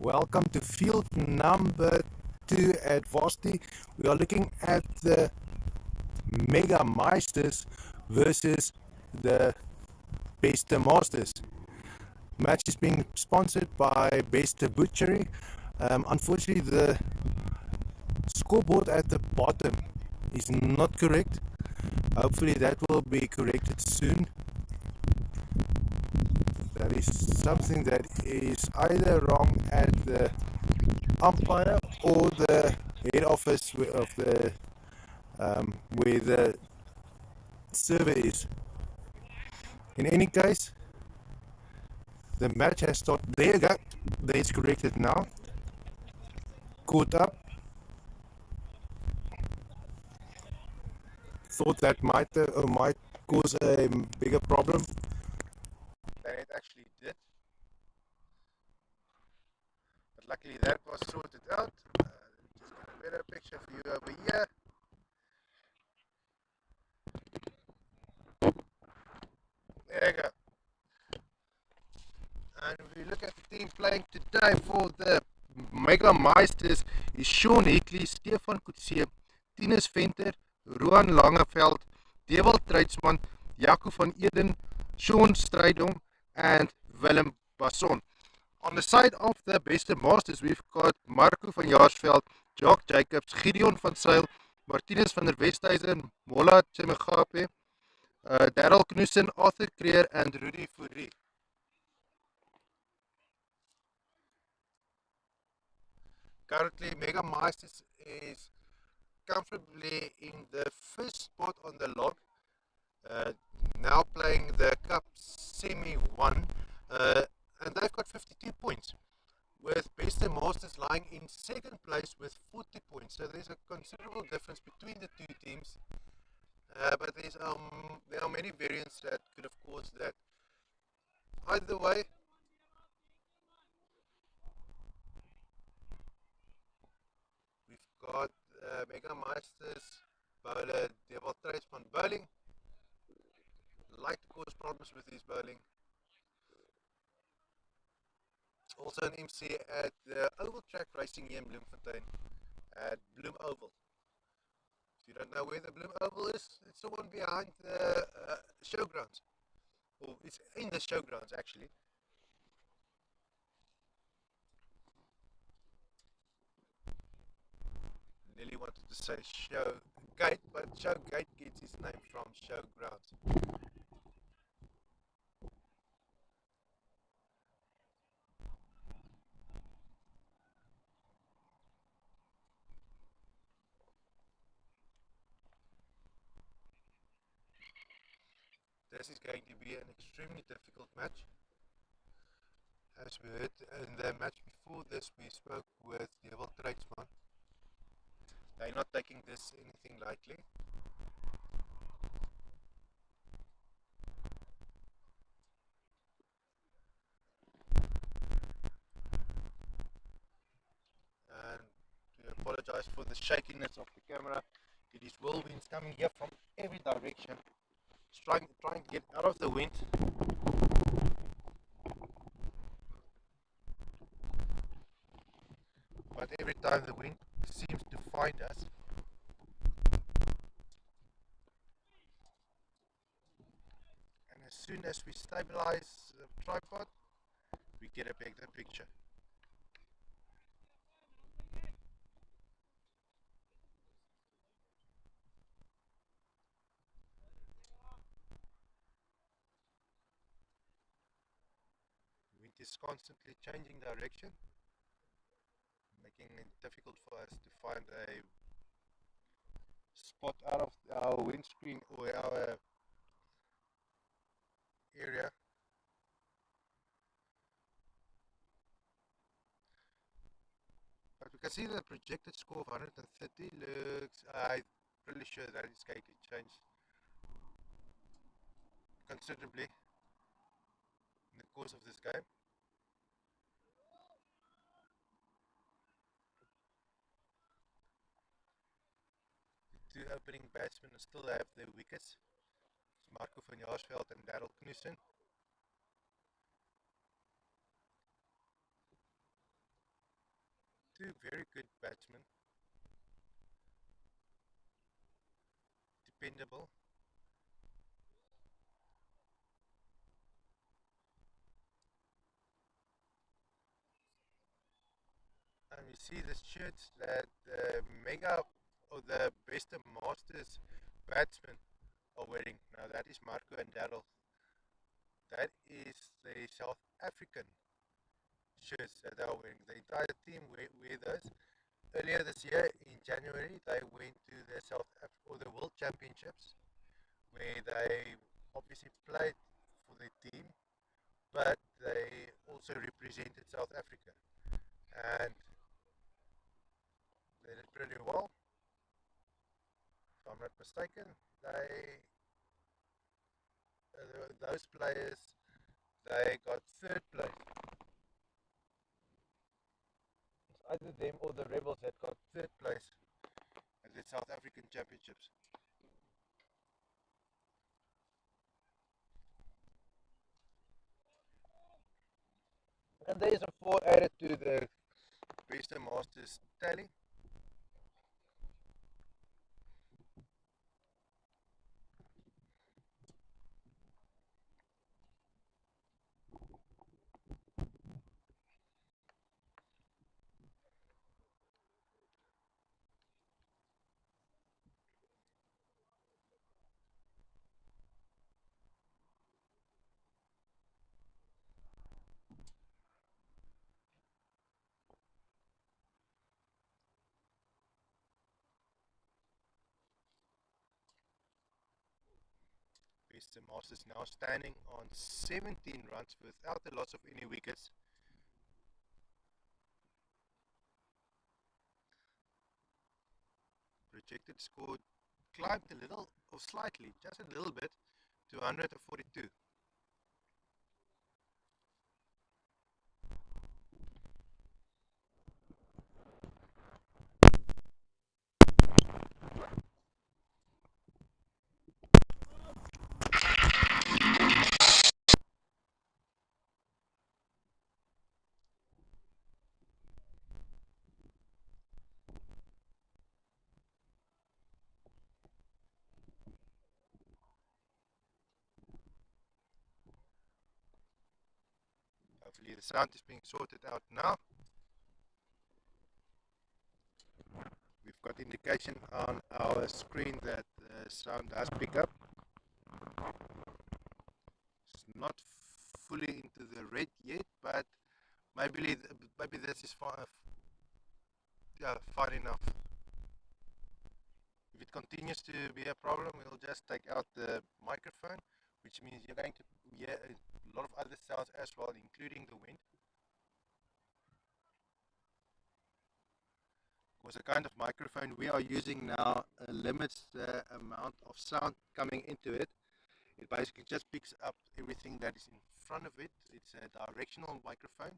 Welcome to field number 2 at Varsity. We are looking at the Mega-Meisters versus the Masters. Match is being sponsored by Bester Butchery. Unfortunately, the scoreboard at the bottom is not correct. Hopefully that will be corrected soon. That is something that is either wrong at the umpire or the head office of the where the server is. In any case, the match has started. There you go. There it's corrected now. Caught up. Thought that might cause a bigger problem than it actually did. But luckily that was sorted out. Just get a better picture for you over here. There you go. And if you look at the team playing today for the Mega-Meisters is Sean Hickley, Stefan Kutse, Tinus Venter, Roan Langeveld, Dewald Treidsman, Jaco van Eden, Sean Strydom and Willem Basson. On the side of the Bester Masters, we've got Marco van Jaarsveld, Jock Jacobs, Gideon van Zyl, Martinus van der Westhuizen, Mola Tsemegape, Daryl Knudsen, Arthur Creer and Rudy Fourie. Currently, Mega-Meisters is comfortably in the first spot on the log, now playing the Cup Semi 1, and they've got 52 points, with Bester Masters lying in second place with 40 points. So there's a considerable difference between the two teams, but there are many variants that could have caused that. Either way, we've got Mega-Meisters bowler Dewald Treidsman bowling. Like to cause problems with his bowling. Also an MC at the Oval Track Racing here in Bloemfontein at Bloem Oval. If you don't know where the Bloem Oval is, it's the one behind the showgrounds. Or it's in the showgrounds actually. Nearly wanted to say show gate, but show gate gets its name from showgrounds. This is going to be an extremely difficult match. As we heard in the match before this, we spoke with Dewald Treidsman. They're not taking this anything lightly. And to apologize for the shakiness of the camera. It is whirlwinds coming here from every direction. Trying to get out of the wind. But every time the wind seems to find us. And as soon as we stabilize the tripod, we get a better picture. The wind is constantly changing direction, making it difficult for us to find a spot out of our windscreen or our area. But we can see the projected score of 130 looks, I'm pretty sure that it's going to change considerably in the course of this game. The two opening batsmen still have their wickets. It's Marco van Jaarsveld and Daryl Knudsen. Two very good batsmen, dependable. And you see the shirts that the Mega or the Best Masters batsmen are wearing. Now that is Marco and Daryl. That is the South African shirts that they are wearing. The entire team wear those. Earlier this year in January, they went to the or the World Championships, where they obviously played for the team, but they also represented South Africa, and they did pretty well. If I'm not mistaken, they those players they got third place. It's either them or the Rebels that got third place at the South African Championships. And there is a four added to the Best Masters tally. Best Masters now standing on 17 runs without the loss of any wickets. Projected score climbed a little or slightly, just a little bit, to 142. Hopefully the sound is being sorted out now. We've got indication on our screen that the sound does pick up. It's not fully into the red yet, but maybe this is fine, yeah, far enough. If it continues to be a problem, we'll just take out the microphone, which means you're going to hear a lot of other sounds as well, including the wind. Because the kind of microphone we are using now limits the amount of sound coming into it. It basically just picks up everything that is in front of it. It's a directional microphone.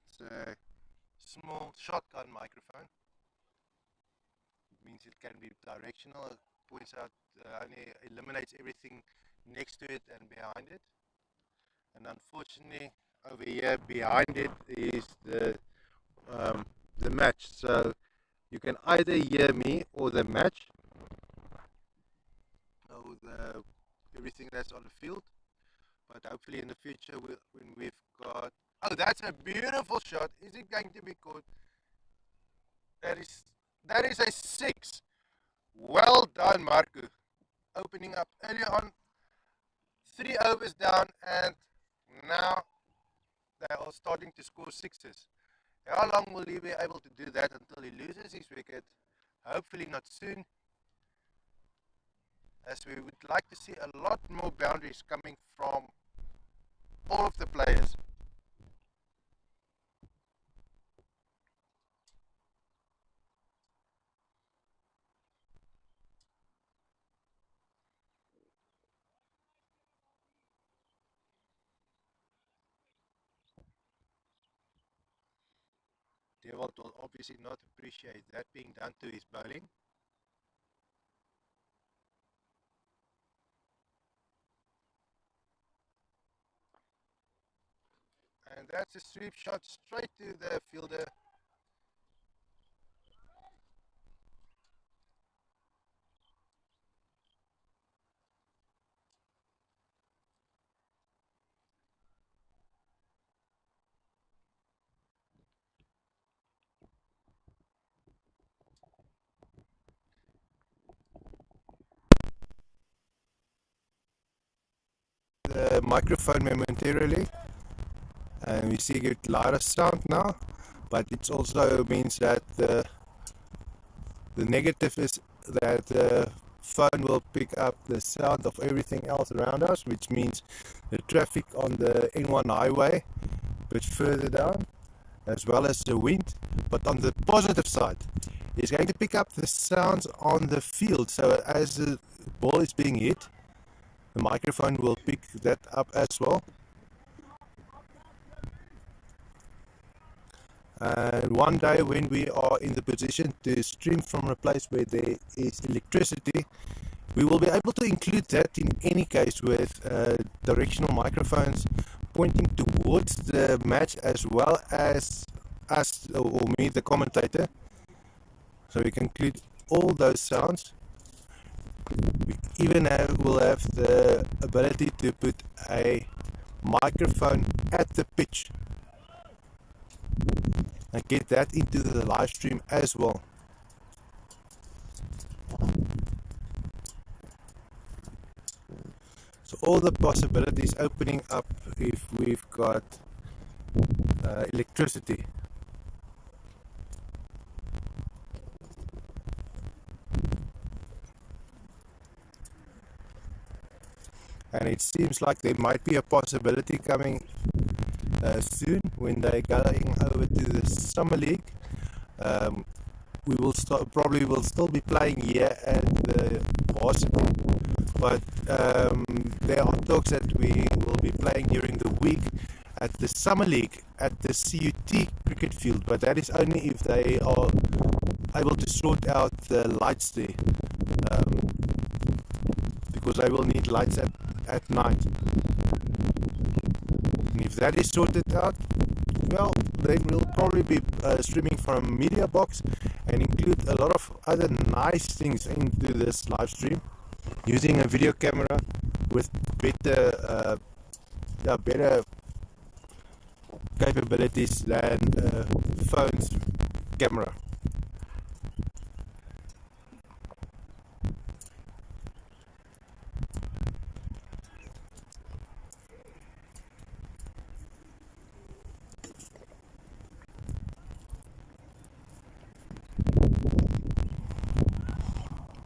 It's a small shotgun microphone. It means it can be directional. It points out, only eliminates everything next to it and behind it. And unfortunately, over here behind it is the match. So you can either hear me or the match, or everything that's on the field. But hopefully in the future, when we've got... Oh, that's a beautiful shot. Is it going to be caught? That is a six. Well done, Marco. Opening up early on, 3 overs down, and now they are starting to score sixes. How long will he be able to do that until he loses his wicket? Hopefully not soon, as we would like to see a lot more boundaries coming from all of the players. Dewald will obviously not appreciate that being done to his bowling. And that's a sweep shot straight to the fielder. The microphone momentarily, and we see a lot of sound now, but it also means that the negative is that the phone will pick up the sound of everything else around us, which means the traffic on the N1 highway a bit further down, as well as the wind. But on the positive side, it's going to pick up the sounds on the field. So as the ball is being hit, the microphone will pick that up as well. And one day when we are in the position to stream from a place where there is electricity, we will be able to include that in any case with directional microphones pointing towards the match as well as us or me, the commentator. So we can include all those sounds. We even will have the ability to put a microphone at the pitch and get that into the live stream as well. So all the possibilities opening up if we've got electricity. And it seems like there might be a possibility coming soon when they're going over to the Summer League. We will probably will still be playing here at the varsity, but there are talks that we will be playing during the week at the Summer League at the CUT cricket field, but that is only if they are able to sort out the lights there, because they will need lights at night. And if that is sorted out, well, then we'll probably be streaming from Media Box and include a lot of other nice things into this live stream using a video camera with better capabilities than phone's camera.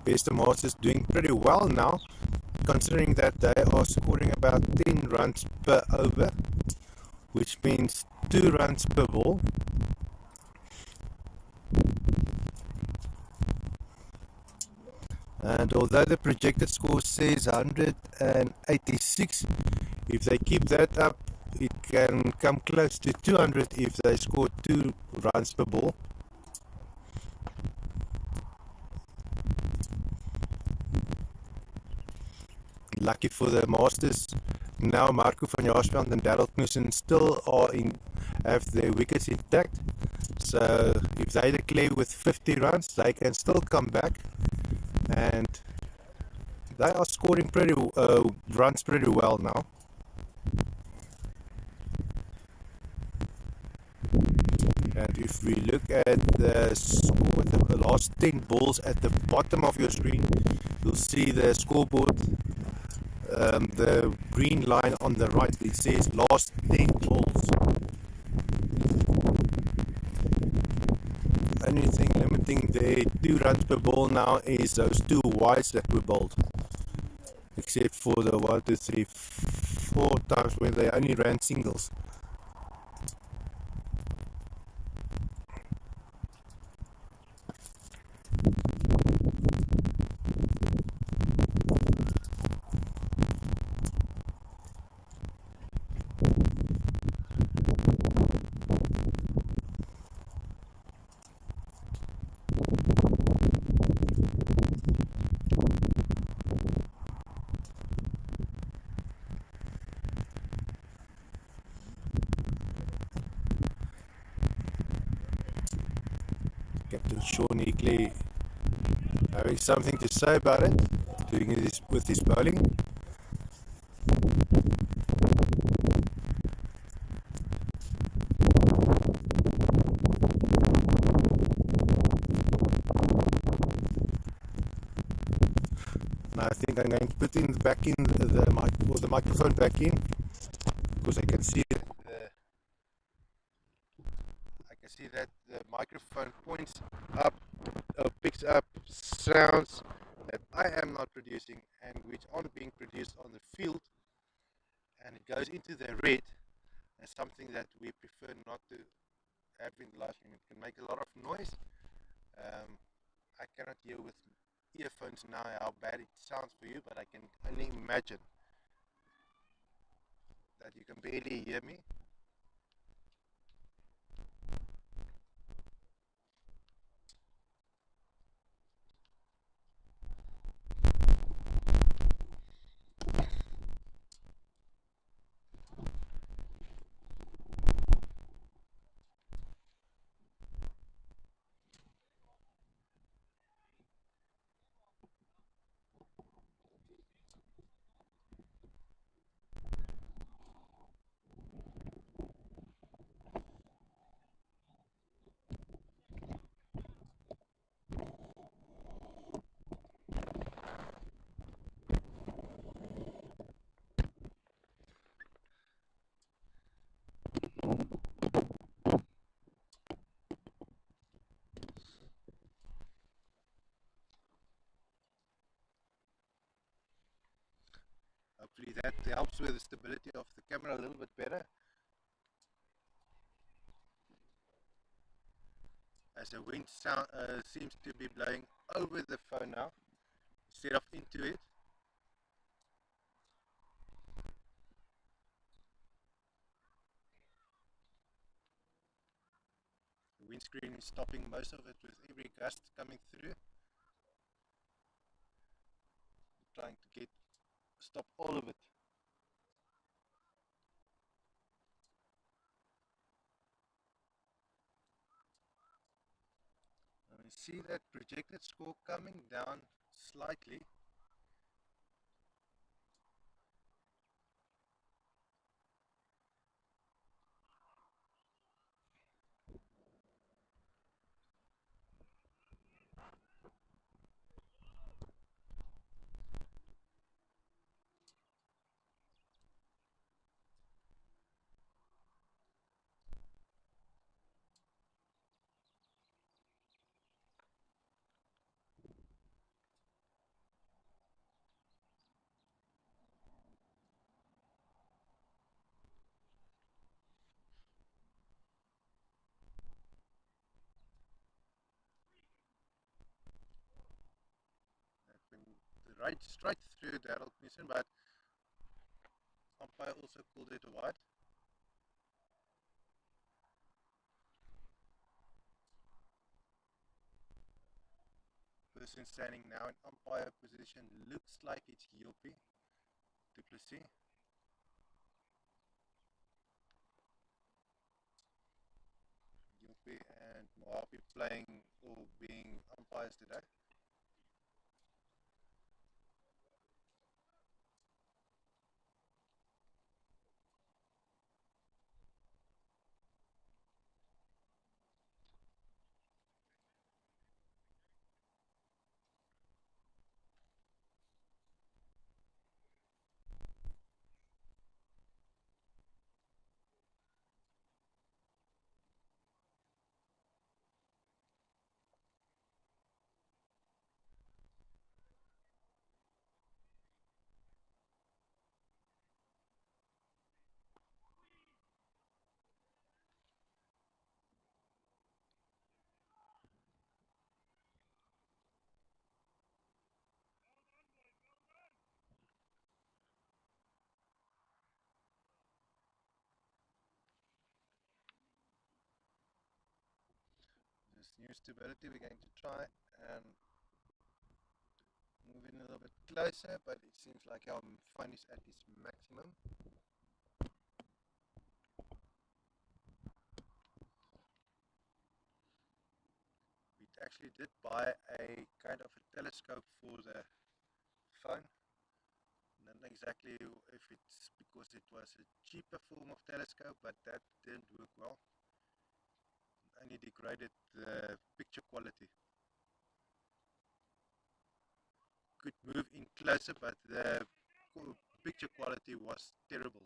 Mega-Meisters doing pretty well now, considering that they are scoring about 10 runs per over, which means 2 runs per ball. And although the projected score says 186, if they keep that up, it can come close to 200 if they score 2 runs per ball. Lucky for the Masters, now Marco van Jaarsveld and Darryl Knudsen still have their wickets intact. So if they declare with 50 runs, they can still come back, and they are scoring runs pretty well now. And if we look at the score, the last 10 balls at the bottom of your screen, you'll see the scoreboard. The green line on the right, it says last 10 balls. Only thing limiting the 2 runs per ball now is those 2 wides that were bowled, except for the 1, 2, 3, 4 times when they only ran singles. uniquely having something to say about it, doing this with his bowling. And I think I'm going to put in back in the microphone back in, because I can see that the microphone points up, picks up sounds that I am not producing and which aren't being produced on the field, and it goes into the red as something that we prefer not to have in live stream. It can make a lot of noise. I cannot hear with earphones now how bad it sounds for you, but I can only imagine that you can barely hear me. Hopefully that helps with the stability of the camera a little bit better, as the wind seems to be blowing over the phone now instead of into it. The windscreen is stopping most of it with every gust coming through. I'm trying to stop all of it. We see that projected score coming down slightly. Right straight through Daryl Knudsen, but umpire also called it a wide. Person standing now in umpire position looks like it's Yopi Duplessis. Yopi and Moapi playing or being umpires today. This new stability, we're going to try and move in a little bit closer, but it seems like our phone is at its maximum. actually did buy a kind of a telescope for the phone. Not exactly if it's because it was a cheaper form of telescope, but that didn't work well. Only degraded the picture quality. Could move in closer, but the picture quality was terrible.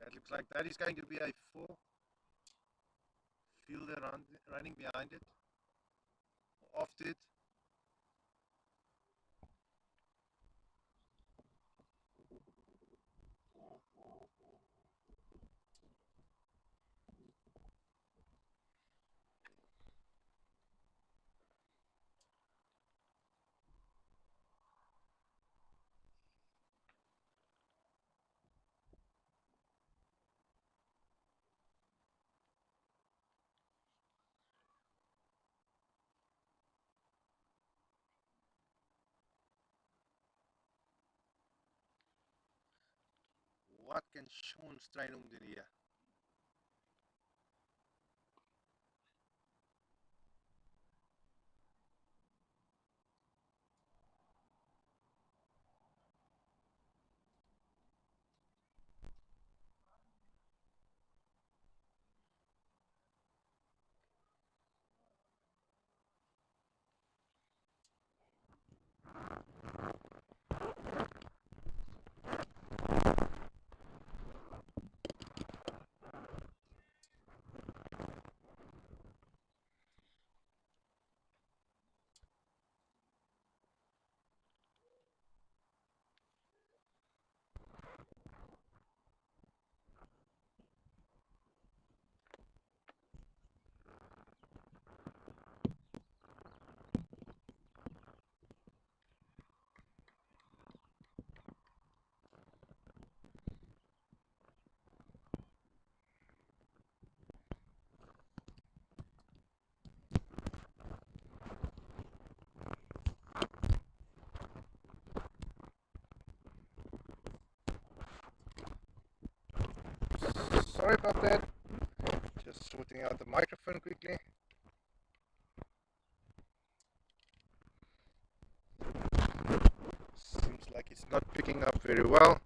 That looks like that is going to be a 4 fielder running behind it, after it. Wat kan Sean Strijdom doen hier? Sorry about that. Just sorting out the microphone quickly. Seems like it's not picking up very well.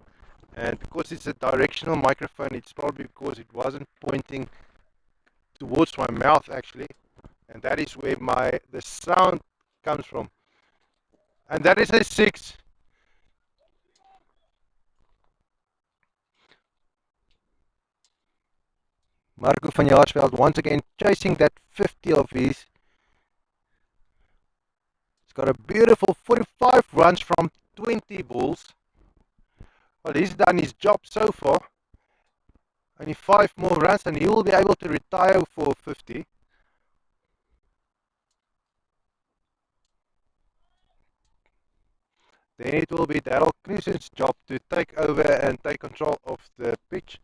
And because it's a directional microphone, it's probably because it wasn't pointing towards my mouth actually. And that is where the sound comes from. And that is a 6. Marco van Jaarsveld once again chasing that 50 of his. He's got a beautiful 45 runs from 20 balls. Well, he's done his job so far. Only 5 more runs and he will be able to retire for 50. Then it will be Daryl Knudsen's job to take over and take control of the pitch,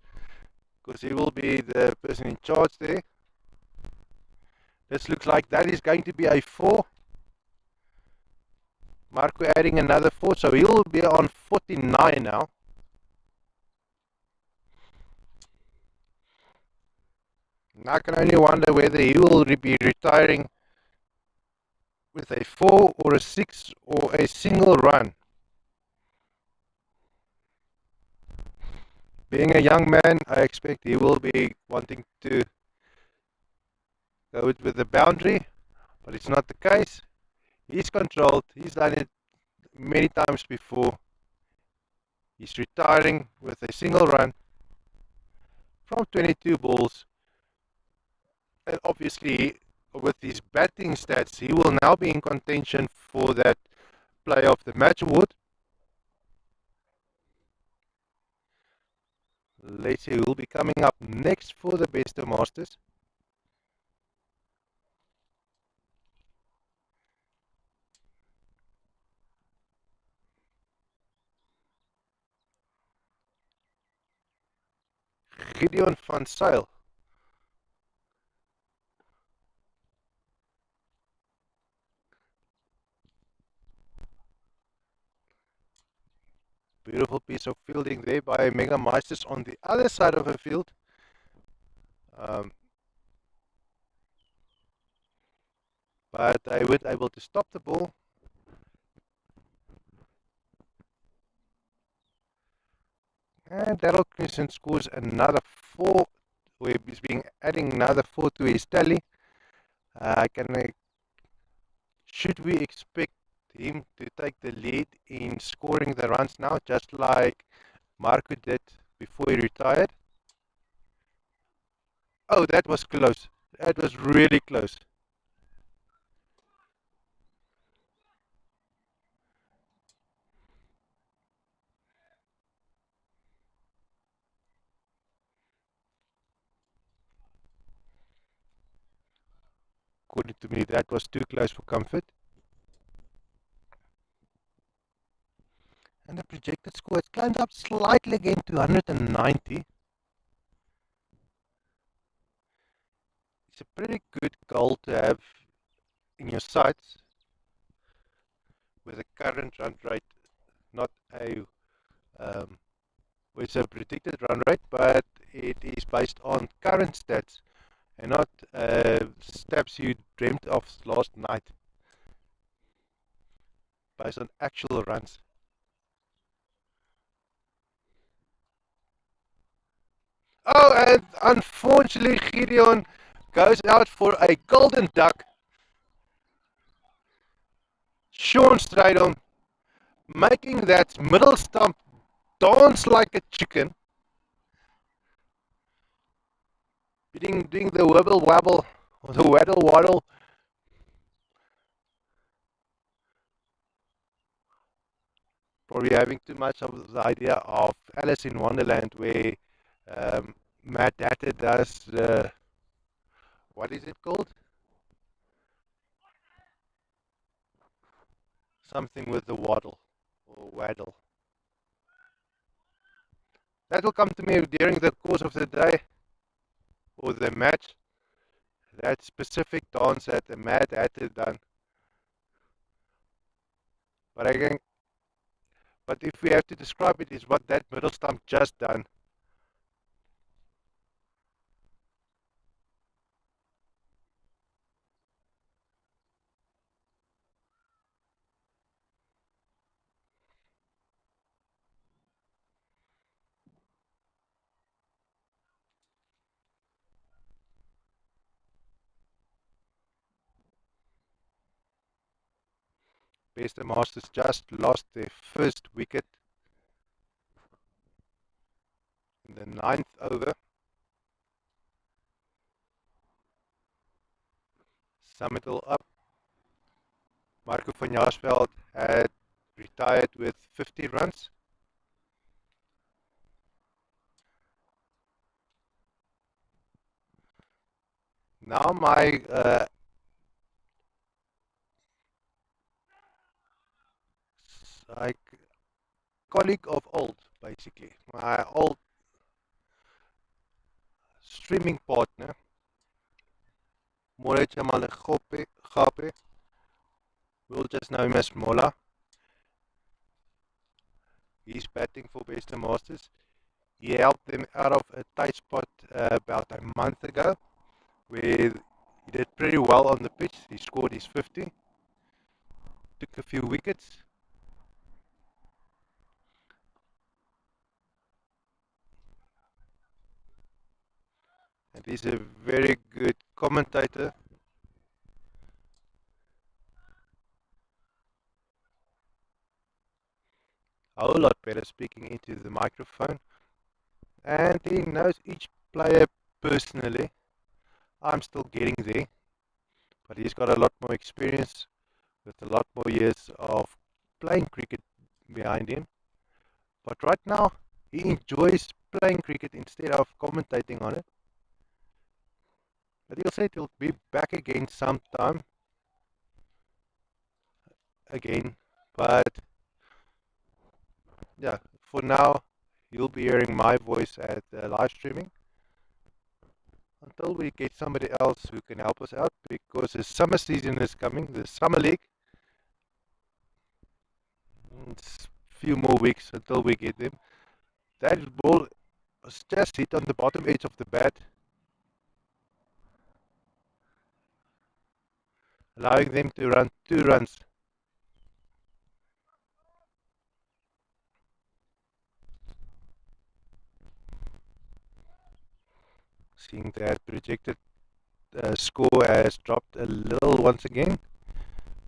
because he will be the person in charge there. This looks like that is going to be a 4. Marco adding another 4, so he will be on 49 now. Now I can only wonder whether he will be retiring with a 4 or a 6 or a single run. Being a young man, I expect he will be wanting to go with the boundary, but it's not the case. He's controlled, he's done it many times before. He's retiring with a single run from 22 balls. And obviously, with his batting stats, he will now be in contention for that Player of the Match award. Let's see who will be coming up next for the Best of Masters. Gideon van Zyl. Beautiful piece of fielding there by Mega-Meisters on the other side of the field. Um, but they were able to stop the ball. And Daryl Knudsen scores another 4. He's being adding another 4 to his tally. Should we expect him to take the lead in scoring the runs now, just like Marco did before he retired? Oh, that was close. That was really close. According to me, that was too close for comfort. And the projected score, it climbed up slightly again to 190. It's a pretty good goal to have in your sights with a current run rate, not a with a predicted run rate, but it is based on current stats and not stats you dreamt of last night, based on actual runs. Oh, and unfortunately, Gideon goes out for a golden duck. Sean Strydom making that middle stump dance like a chicken, doing the wibble wabble or the waddle waddle. Probably having too much of the idea of Alice in Wonderland, where Mad Hatter does the, what is it called? Something with the waddle or waddle. That will come to me during the course of the day or the match. That specific dance that the Mad Hatter done. But again, but if we have to describe it, is what that middle stump just done. Best Masters just lost their first wicket in the 9th over. Summital up. Marco van Jaarsveld had retired with 50 runs. Now my like colleague of old, basically, my old streaming partner, More Jamal Gape, we'll just know him as Mola. He's batting for Best Masters. He helped them out of a tight spot about a month ago, where he did pretty well on the pitch. He scored his 50, took a few wickets. And he's a very good commentator. A whole lot better speaking into the microphone. And he knows each player personally. I'm still getting there, but he's got a lot more experience with a lot more years of playing cricket behind him. But right now, He enjoys playing cricket instead of commentating on it. But he'll say he'll be back again sometime again. But yeah, for now, you'll be hearing my voice at live streaming until we get somebody else who can help us out because the summer season is coming, the summer league. It's a few more weeks until we get them. That ball was just hit on the bottom edge of the bat, allowing them to run 2 runs. Seeing that projected score has dropped a little once again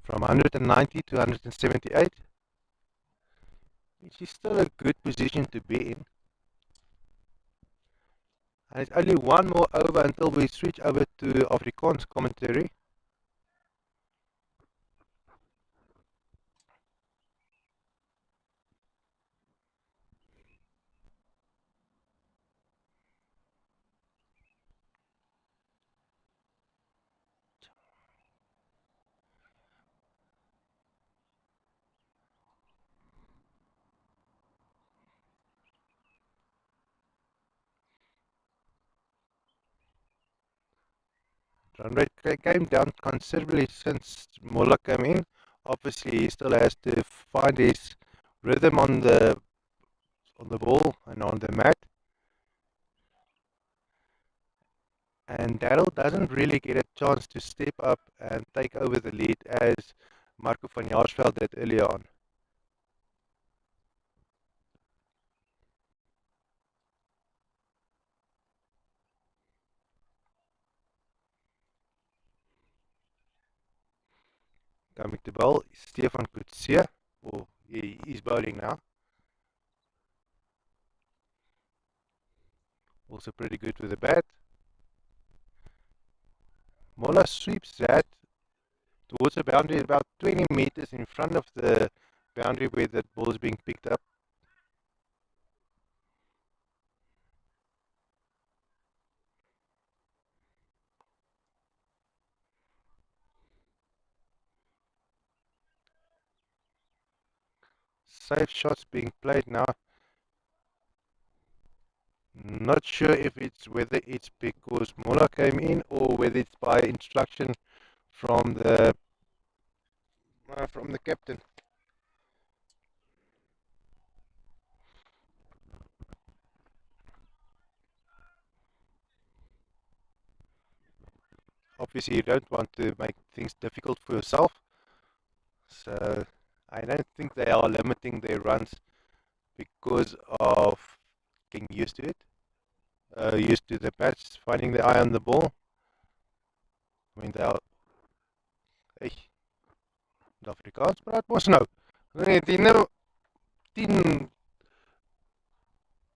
from 190 to 178, which is still a good position to be in. And it's only one more over until we switch over to Afrikaans commentary. Run rate came down considerably since Mola came in. Obviously, he still has to find his rhythm on the ball and on the mat. And Daryl doesn't really get a chance to step up and take over the lead as Marco van Jaarsveld did earlier on. Coming to bowl, Stefan Coetzee. Oh, he's bowling now. Also pretty good with the bat. Mola sweeps that towards the boundary about 20 meters in front of the boundary where that ball is being picked up. Safe shots being played now. Not sure if it's whether it's because Mola came in or whether it's by instruction from the captain. Obviously, you don't want to make things difficult for yourself. So I don't think they are limiting their runs because of getting used to it, used to the bats, finding the eye on the ball. I mean, they are, hey, die Afrikaans praat mos nou. Nee, die nou 10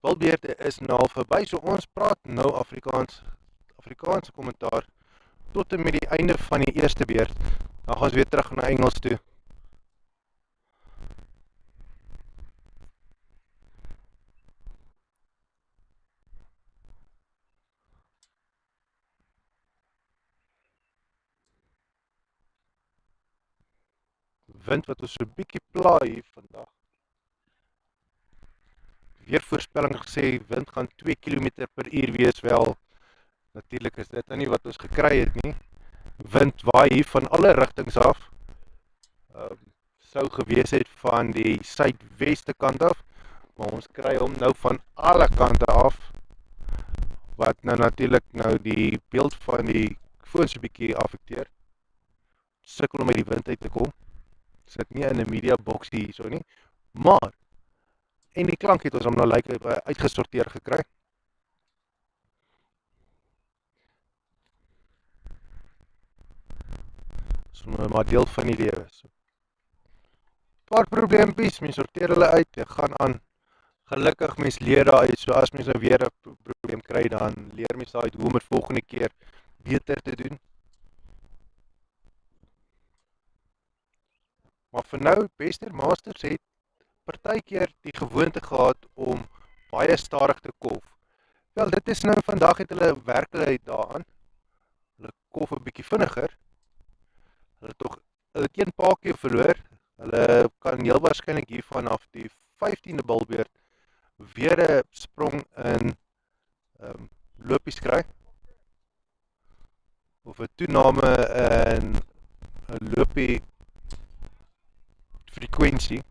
bilbeerte is nou al verby, so ons praat nou Afrikaanse kommentaar tot en met die einde van die eerste beurt. Dan gaan ons weer terug na Engels toe. Wind wat ons so 'n bietjie pla hier vandag. Weervoorspelling gesê wind gaan 2 km/h wees. Wel, natuurlik is dit nou nie wat ons gekry het nie. Wind waai hier van alle rigtings af. Sou gewees het van die suidweste kant af, maar ons kry hom nou van alle kante af, wat nou natuurlik nou die beeld van die foon so 'n bietjie affekteer. Sukkel om uit die wind uit te kom. Sit nie in 'n media box hierso nie, maar en die klank het ons hom nou uitgesorteer gekry. So maar deel van die lewe. So, paar probleempies, mens sorteer hulle uit, jy gaan aan. Gelukkig mens leer daaruit, so as mens nou weer 'n probleem kry, dan leer mens daaruit hoe om dit volgende keer beter te doen. Maar vir nou, Mega-Meisters het partykeer die gewoonte gehad om baie stadig te kolf. Wel, dit is nou vandag het hulle werklikheid daaraan. Hulle kolf 'n bietjie vinniger. Hulle het een paadjie verloor. Hulle kan heel waarskynlik hier vanaf die 15de bilbeurt weer 'n sprong in lopies kry of 'n toename in 'n lopie frekwensie.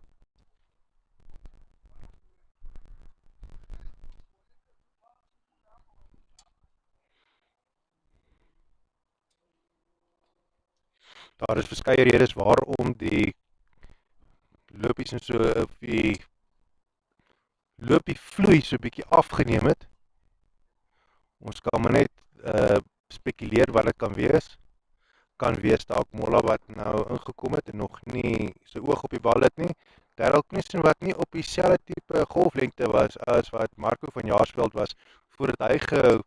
Daar is verskeie redes waarom die lopies en so of die lopie vloei so 'n bietjie afgeneem het. Ons kan maar net spekuleer wat dit kan wees. Kan wees dalk Molla wat nou ingekom het en nog nie sy oog op die bal het nie. Darryl Knudsen wat nie op dieselfde tipe golflengte was as wat Marco van Jaarsveld was voordat hy gehou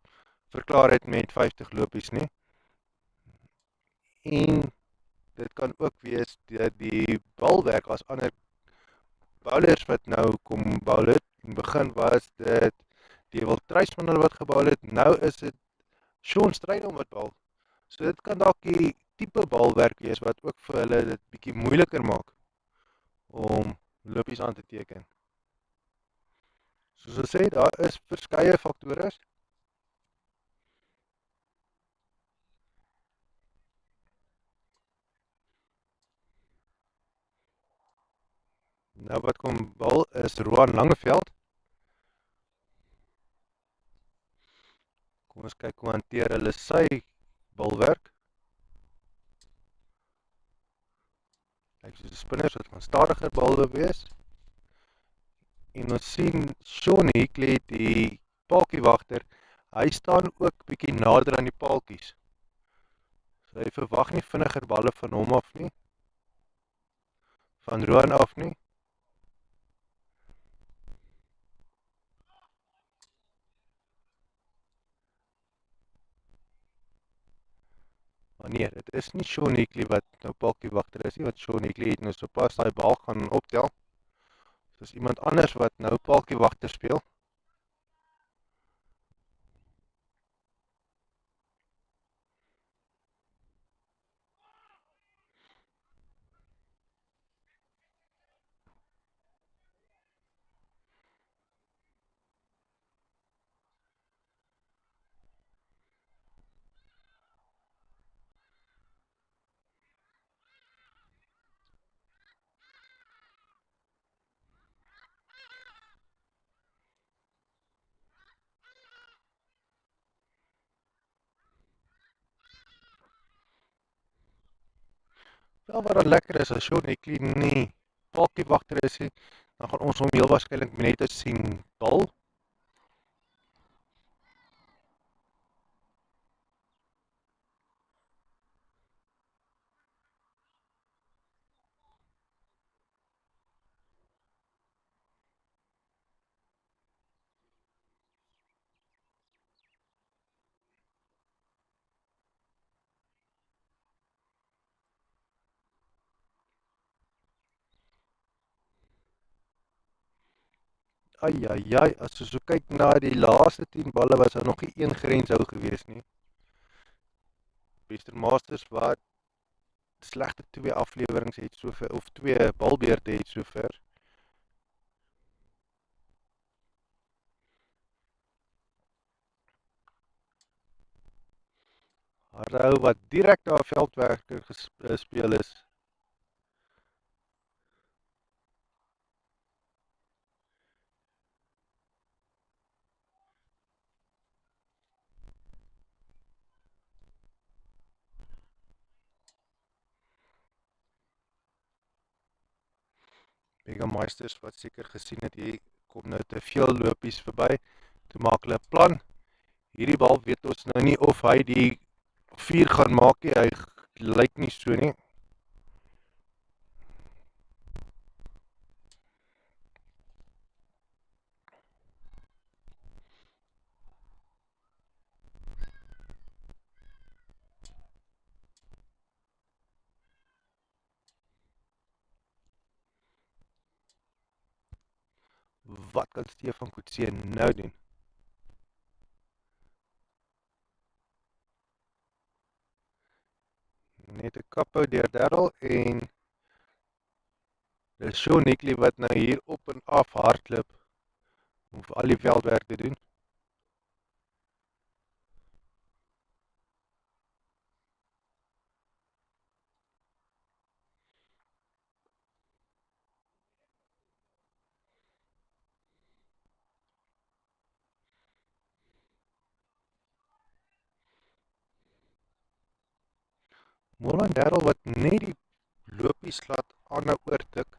verklaar het met 50 lopies nie. En dit kan ook wees dat die balwerk as ander bowlers wat nou kom bowl het, in die begin was dit die wil Truisman hulle wat gebou het, nou is dit Sean Strydom wat bal. So dit kan dalk die tipe balwerk wees wat ook vir hulle dit bietjie moeiliker maak om lopies aan te teken. Soos ek sê, daar is verskeie faktore. Nou wat kom bal is Roan Langeveld. Kom ons kyk hoe hanteer hulle sy balwerk. Kyk, soos die spinners wat gaan stadiger bal wees. En ons sien Shaun Hickley, die paaltjiewagter, hy staan ook bietjie nader aan die paaltjies. So hy verwag nie vinniger balle van hom af nie, van Roan af nie. Maar nee, dit is nie Shaun Hickley wat nou paaltjiewagter is nie, want Shaun Hickley het nou sopas daai bal gaan optel. Dis iemand anders wat nou paaltjiewagter speel. Wel wat dan lekker is, as Shaun Hickley nie paaltjiewagter is nie, dan gaan ons hom heel waarskynlik net sien bal. Ai, as jy so kyk na die laaste 10 balle was daar nog nie een grenshou gewees nie. Mega-Meisters wat slegte 2 afleweringe het sover, of 2 balbeurte het sover. Harou wat direk daar veldwerker gespeel is. Mega-Meisters wat seker gesien het, hier kom nou te veel lopies verby, toe maak hulle 'n plan. Hierdie bal weet ons nou nie of hy die 4 gaan maak nie, hy lyk nie so nie. Wat kan Stefan Coetzee nou doen? Net 'n kaphou deur Darryl en dis Sean Hickley wat nou hier op en af hardloop om vir al die veldwerk te doen. Molan Darryl wat net die lopies laat aanhou oortik.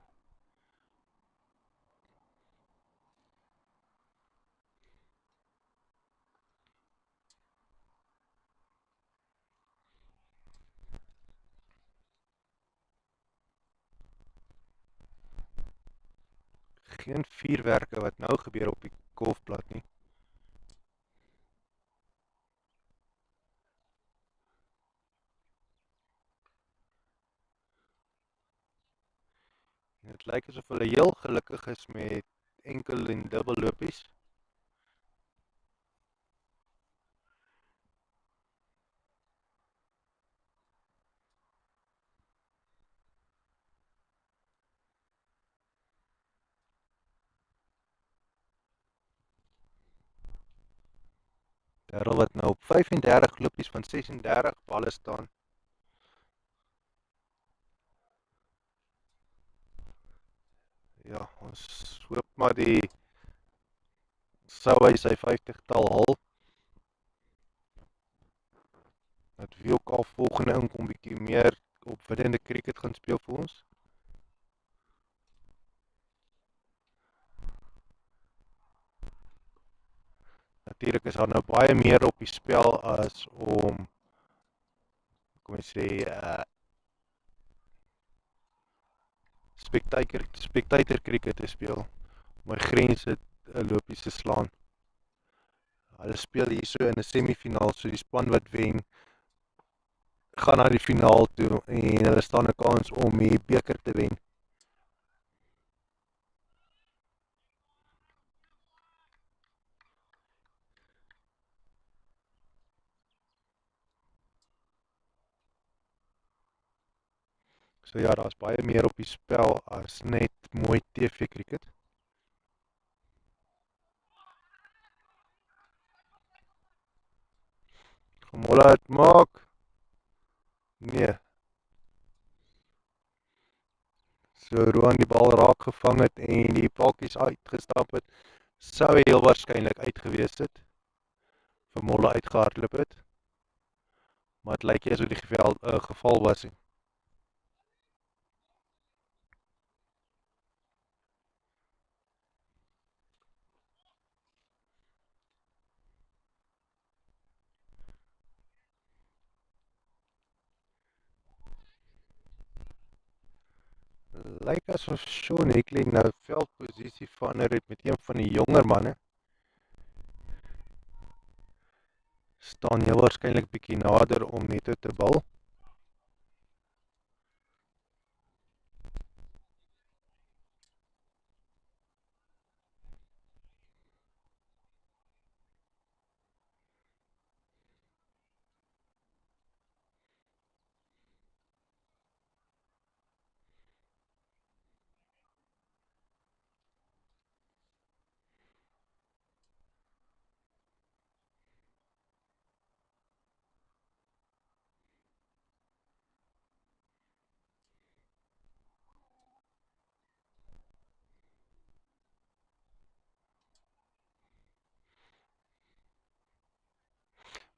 Geen vuurwerke wat nou gebeur op die golfplat nie. Dit lyk asof hulle heel gelukkig is met enkel en dubbel lopies. Darryl wat nou op 35 lopies van 36 balle staan. Ja, ons hoop maar die sou hy sy 50-tal haal. Dat wie ook al volgende inkom bietjie meer opwindende cricket gaan speel vir ons. Natuurlik is daar nou baie meer op die spel as om, kom ek sê, spectator cricket te speel, om my grense lopies te slaan. Hulle speel hier so in 'n semifinaal, so die span wat wen, gaan na die finaal toe en hulle staan 'n kans om die beker te wen. So ja, daar's baie meer op die spel as net mooi TV cricket. Gemolle het maak. Nee. So Roan die bal raak gevang het en die paltjies uitgestap het, sou hy heel waarskynlik uitgewees het. Vir Molle uitgehardloop het. Maar dit lyk nie asof die geval was nie. Lyk asof Sean Hickley nou veldposisie verander het met een van die jonger manne. Staan heel waarskynlik bietjie nader om netto te bal.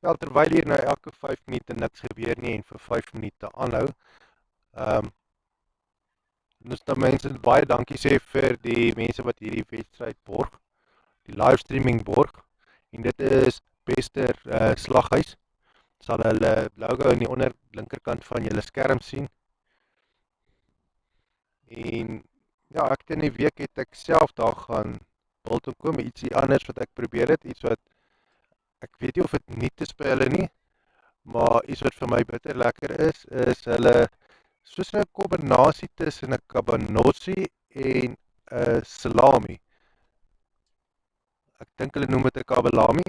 Wel, terwyl hier nou elke 5 minute niks gebeur nie en vir 5 minute aanhou, dus dan mense baie dankie sê vir die mense wat hierdie wedstryd borg, die livestreaming borg, en dit is Bester Slaghuis. Sal hulle logo in die onder linkerkant van julle skerm sien. En ja, ek in die week het ek self daar gaan Bilton kom, ietsie anders wat ek probeer het, iets wat ek weet nie of dit nie te speel nie, maar iets wat vir my bitter lekker is hulle soos 'n kombinasie tussen 'n cabanossi en 'n salami. ek dink hulle noem dit 'n kabelami.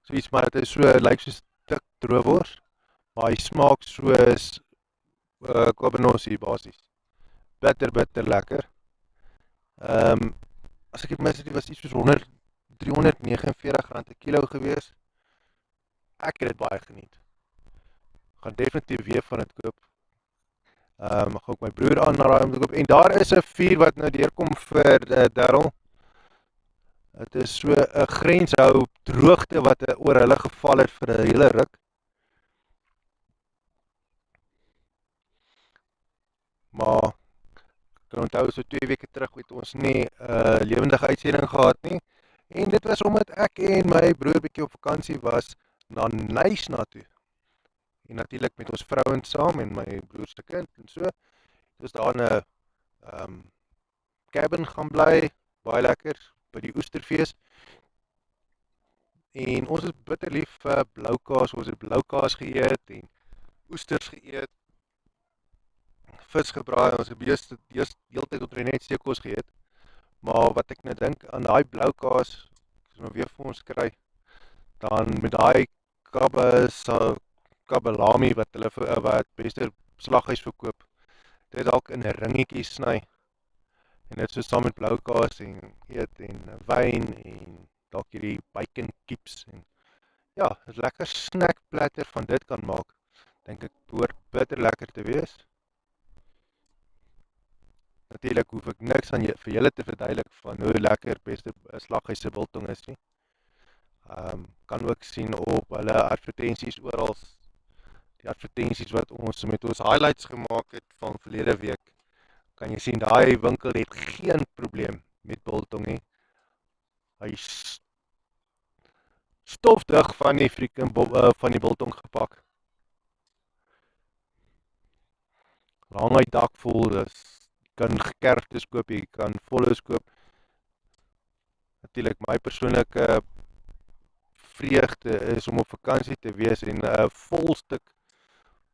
So iets maar dit is lyk soos 'n stuk droewors, maar hy smaak soos cabanossi basies. Bitter lekker. As ek dit mis het, was iets soos R349 'n kilo gewees. Ek het dit baie geniet. Gaan definitief weer van dit koop. Gaan ook my broer aanraai om te koop. En daar is 'n vuur wat nou deurkom vir Darryl. Dit is so 'n grenshou droogte wat oor hulle geval het vir 'n hele ruk. Maar ek kan onthou so 2 weke terug het ons nie 'n lewendige uitsending gehad nie. En dit was omdat ek en my broer bietjie op vakansie was na Nysna toe. En natuurlik met ons vrouens saam en my broer se kind en so. Dit was daar in 'n cabin gaan bly, baie lekker by die oesterfees. En ons is bitter lief vir bloukaas, ons het bloukaas geëet en oesters geëet, vis gebraai, ons het heeltyd op net seekos geëet. Maar wat ek nou dink aan daai bloukaas, as ons weer vir ons kry, dan met daai kabelami wat hulle wat beste slaghuis verkoop, dit dalk in 'n ringetjie sny. En dit so saam met bloukaas en eet en wyn en dalk hierdie bacon kips en ja, 'n lekker snack platter van dit kan maak. Dink ek behoort bitter lekker te wees. Natuurlik hoef ek niks aan vir julle te verduidelik van hoe lekker beste slaghuis se biltong is nie. Kan ook sien op hulle advertensies oral, die advertensies wat ons met ons highlights gemaak het van verlede week. Kan jy sien, daai winkel het geen probleem met biltong nie. Hy stofdig van die van die biltong gepak. Hang hy dak vol, dus kan gekerfdes koop, jy kan volles koop. Natuurlik my persoonlike vreugde is om op vakansie te wees en 'n vol stuk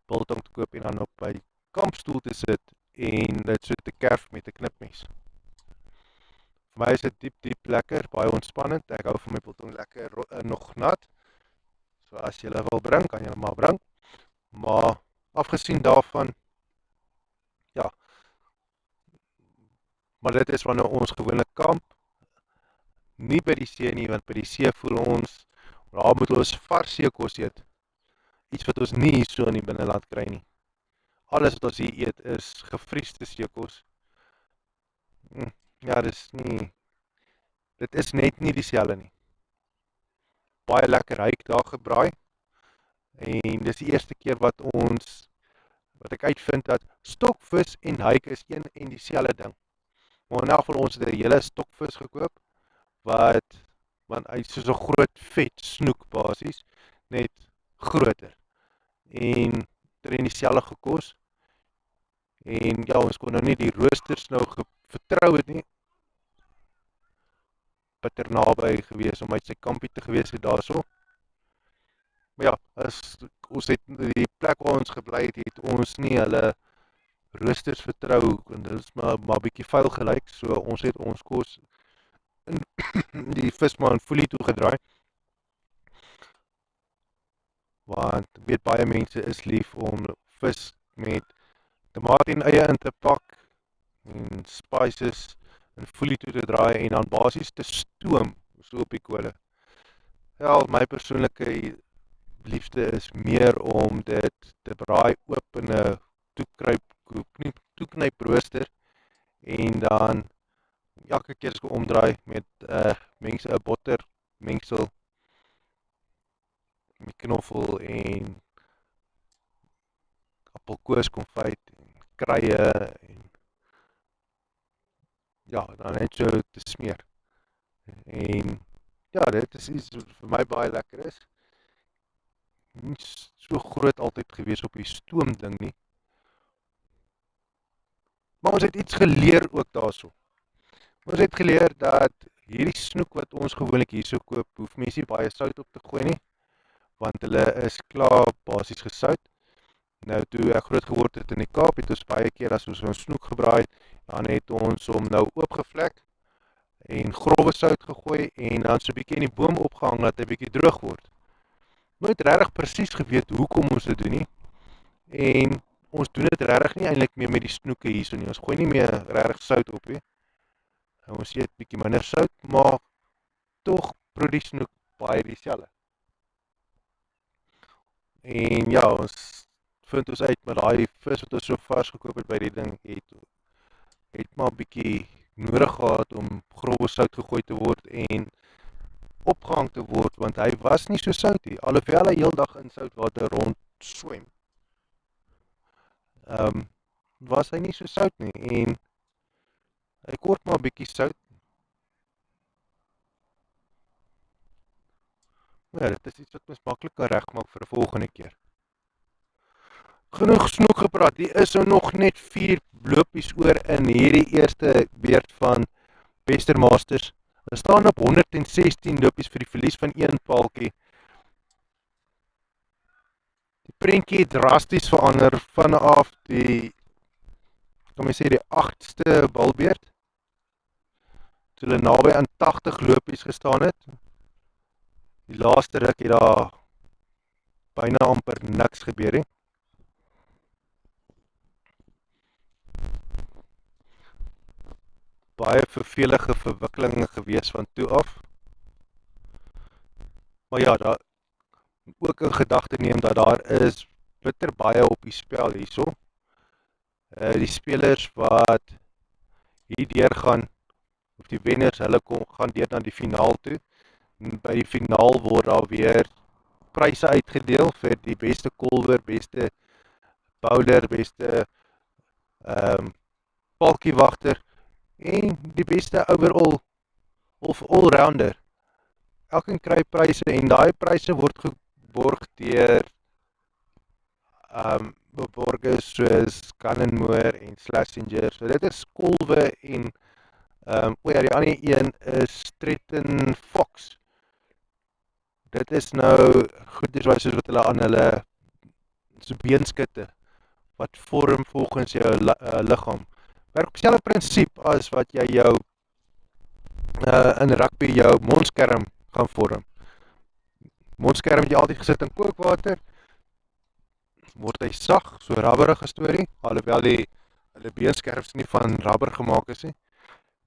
biltong te koop en dan op my kampstoel te sit en dit so te kerf met 'n knipmes. Vir my is dit diep lekker, baie ontspannend. Ek hou van my biltong lekker nog nat. So as jy wil bring, kan jy maar bring. Maar afgesien daarvan, ja. Maar dit is wanneer ons gewoonlik kamp. Nie by die see nie, want by die see voel ons, daar moet ons vars seekos eet. Iets wat ons nie so in die binneland kry nie. Alles wat ons hier eet is gevriesde seekos. Ja, dit is net nie dieselfde nie. Baie lekker hyk daar gebraai. En dis die eerste keer wat ek uitvind dat stokvis en hyk is een en dieselfde ding. Maar in elk geval ons het 'n hele stokvis gekoop, want hy is soos 'n groot vet snoek basies, net groter. En dit dieselfde gekos. En ja, ons kon nou nie die roosters nou vertrou het nie. Bitter naby gewees om uit sy kampie te gewees het daarso. Maar ja, ons het die plek waar ons gebly het ons nie hulle roosters vertrou en dit is maar bietjie vuil gelyk, so ons het ons kos in die visma in folie toegedraai. Want weet baie mense is lief om vis met tomaat en eie in te pak en spices in folie toe te draai en dan basies te stoom so op die kolle. Ja, my persoonlike liefste is meer om dit te braai oop in 'n toeknyprooster en dan elke keer as ek omdraai met mengsel 'n botter mengsel met knoffel en appelkooskonfyt en kruie en ja, dan net so te smeer. En ja, dit is iets wat vir my baie lekker is. Nie so groot altyd gewees op die stoom ding nie. Maar ons het iets geleer ook daarso. Ons het geleer dat hierdie snoek wat ons gewoonlik hierso koop, hoef mense nie baie sout op te gooi nie, want hulle is klaar basies gesout. Nou toe ek groot geword het in die Kaap, het ons baie keer as ons snoek gebraai, dan het ons hom nou oopgevlek en grove sout gegooi en dan so 'n bietjie in die boom opgehang dat hy bietjie droog word. Nooit regtig presies geweet hoekom ons dit doen nie. En ons doen dit regtig nie eintlik meer met die snoeke hierso nie. Ons gooi nie meer regtig sout op nie. Ons eet bietjie minder sout, maar tog proe die snoek baie dieselfde. En ja, ons vind ons uit met daai vis wat ons so vars gekoop het by die ding het maar bietjie nodig gehad om grove sout gegooi te word en opgehang te word, want hy was nie so sout nie, alhoewel hy heeldag in soutwater rond swem. Was hy nie so sout nie, en hy kort maar bietjie sout. Ja, dit is iets wat mens maklik kan regmaak vir 'n volgende keer. Genoeg snoek gepraat, hier is nog net 4 lopies oor in hierdie eerste beurt van Mega-Meisters. Hulle staan op 116 lopies vir die verlies van 1 paaltjie. Die prentjie het drasties verander vanaf die, kan my sê, die 8ste balbeurt, toe hulle naby aan 80 lopies gestaan het. Die laaste ruk het daar byna amper niks gebeur nie. Baie vervelige verwikkelinge gewees van toe af. Maar ja, daar ook in gedagte neem dat daar is bitter baie op die spel hierso. Die spelers wat hier deurgaan, of die wenners, hulle gaan deur na die finaal toe. En by die finaal word daar weer pryse uitgedeel vir die beste kolwer, beste bowler, beste paaltjiewagter en die beste overall of all-rounder. Elkeen kry pryse en daai pryse word geborg deur beborgers soos Canonmore en Schlesinger. So dit is kolwe en die ander een is Stretton Fox. Dit is nou goeders soos wat hulle aan hulle so beenskutte wat vorm volgens jou liggaam. Werk op dieselfde prinsip as wat jy jou in rugby jou mondskerm gaan vorm. Mondskerm het jy altyd gesit in kookwater, word hy sag, so rubberige storie, alhoewel hulle beenskerms nie van rubber gemaak is nie.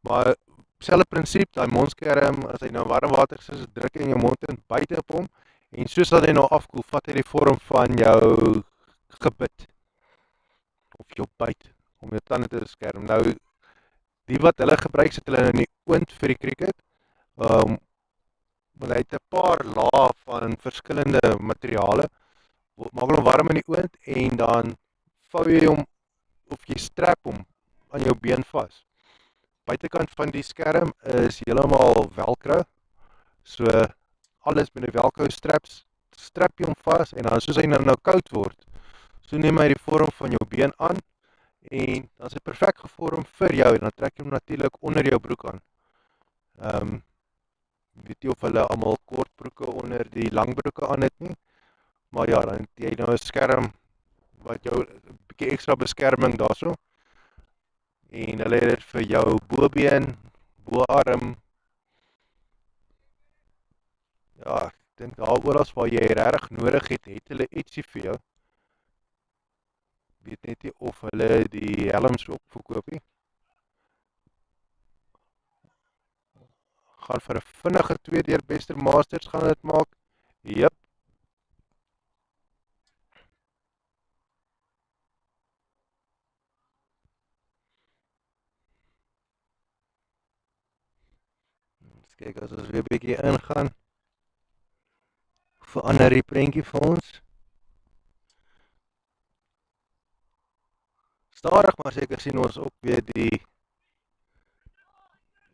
Maar selfe prinsip, daai mondskerm, as hy nou warm water is, druk in jou mond en buite op hom, en soos dat hy nou afkoel, vat hy die vorm van jou gebit, of jou byt, om jou tande te beskerm. Nou, die wat hulle gebruik, sit hulle in die oond vir die cricket, want hy het 'n paar lae van verskillende materiale, maak hom warm in die oond, en dan vou jy hom, of jy strap hom aan jou been vas. Buitekant van die skerm is heeltemal velcro, so alles met die velcro straps, strap jy hom vas, en dan soos hy nou koud word, so neem hy die vorm van jou been aan, en dan is hy perfek gevorm vir jou, en dan trek jy hom natuurlik onder jou broek aan. Weet nie of hulle almal kortbroeke onder die langbroeke aan het nie, maar ja, dan het jy nou 'n skerm, wat jou 'n bietjie ekstra beskerming daarso, en hulle het dit vir jou bobeen, boarm, ja, ek dink daar oral waar jy regtig nodig het hulle ietsie vir jou. Weet net nie of hulle die helms ook verkoop nie. Gaan vir 'n vinnige 2 deur Mega-Meisters gaan dit maak. Jep. Eens kyk as ons weer 'n bietjie ingaan. Verander die prentjie vir ons. Stadig maar seker sien ons ook weer die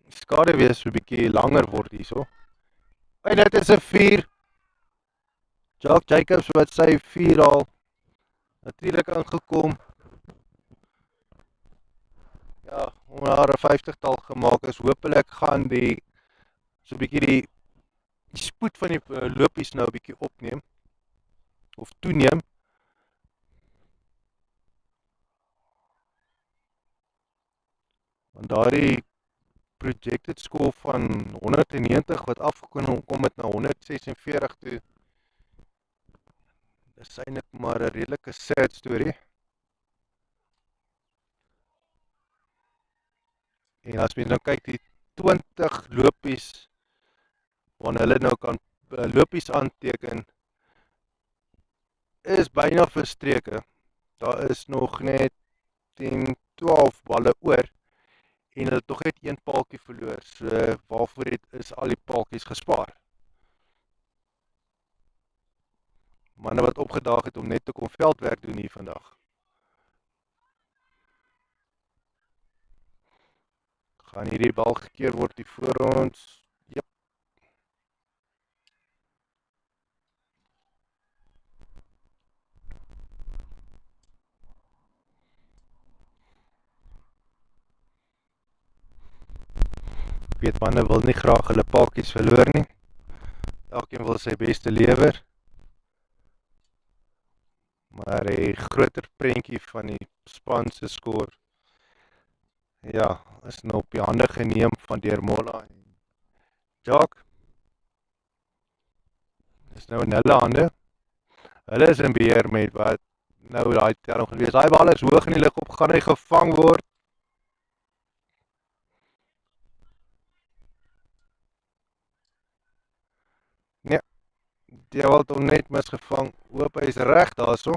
skaduwee so 'n bietjie langer word hierso. En dit is 'n 4. Jock Jacobs wat sy 4 al natuurlik aangekom. Ja, onder 'n 50-tal gemaak is. Hoopelik gaan die so 'n bietjie die spoed van die lopies nou 'n bietjie opneem of toeneem. Want daardie projected score van 190 wat afgekom het na 146 toe. Dit is eintlik maar 'n redelike sad storie. En as mens nou kyk, die 20 lopies wanneer hulle nou kan lopies aanteken, is byna verstreke. Daar is nog net 10, 12 balle oor en hulle het nog net een paaltjie verloor. So waarvoor is al die paaltjies gespaar? Manne wat opgedaag het om net te kom veldwerk doen hier vandag. Gaan hierdie bal gekeer word hier voor ons. Jep. Ek weet manne wil nie graag hulle paaltjies verloor nie. Elkeen wil sy beste lewer. Maar die groter prentjie van die span se skoor, ja, is nou op die hande geneem van deur Molla en Jacques. Is nou in hulle hande. Hulle is in beheer met wat nou daai term gewees. Daai bal is hoog in die lug op, gaan hy gevang word. Nee, die het hom net misgevang. Hoop hy is reg daarso.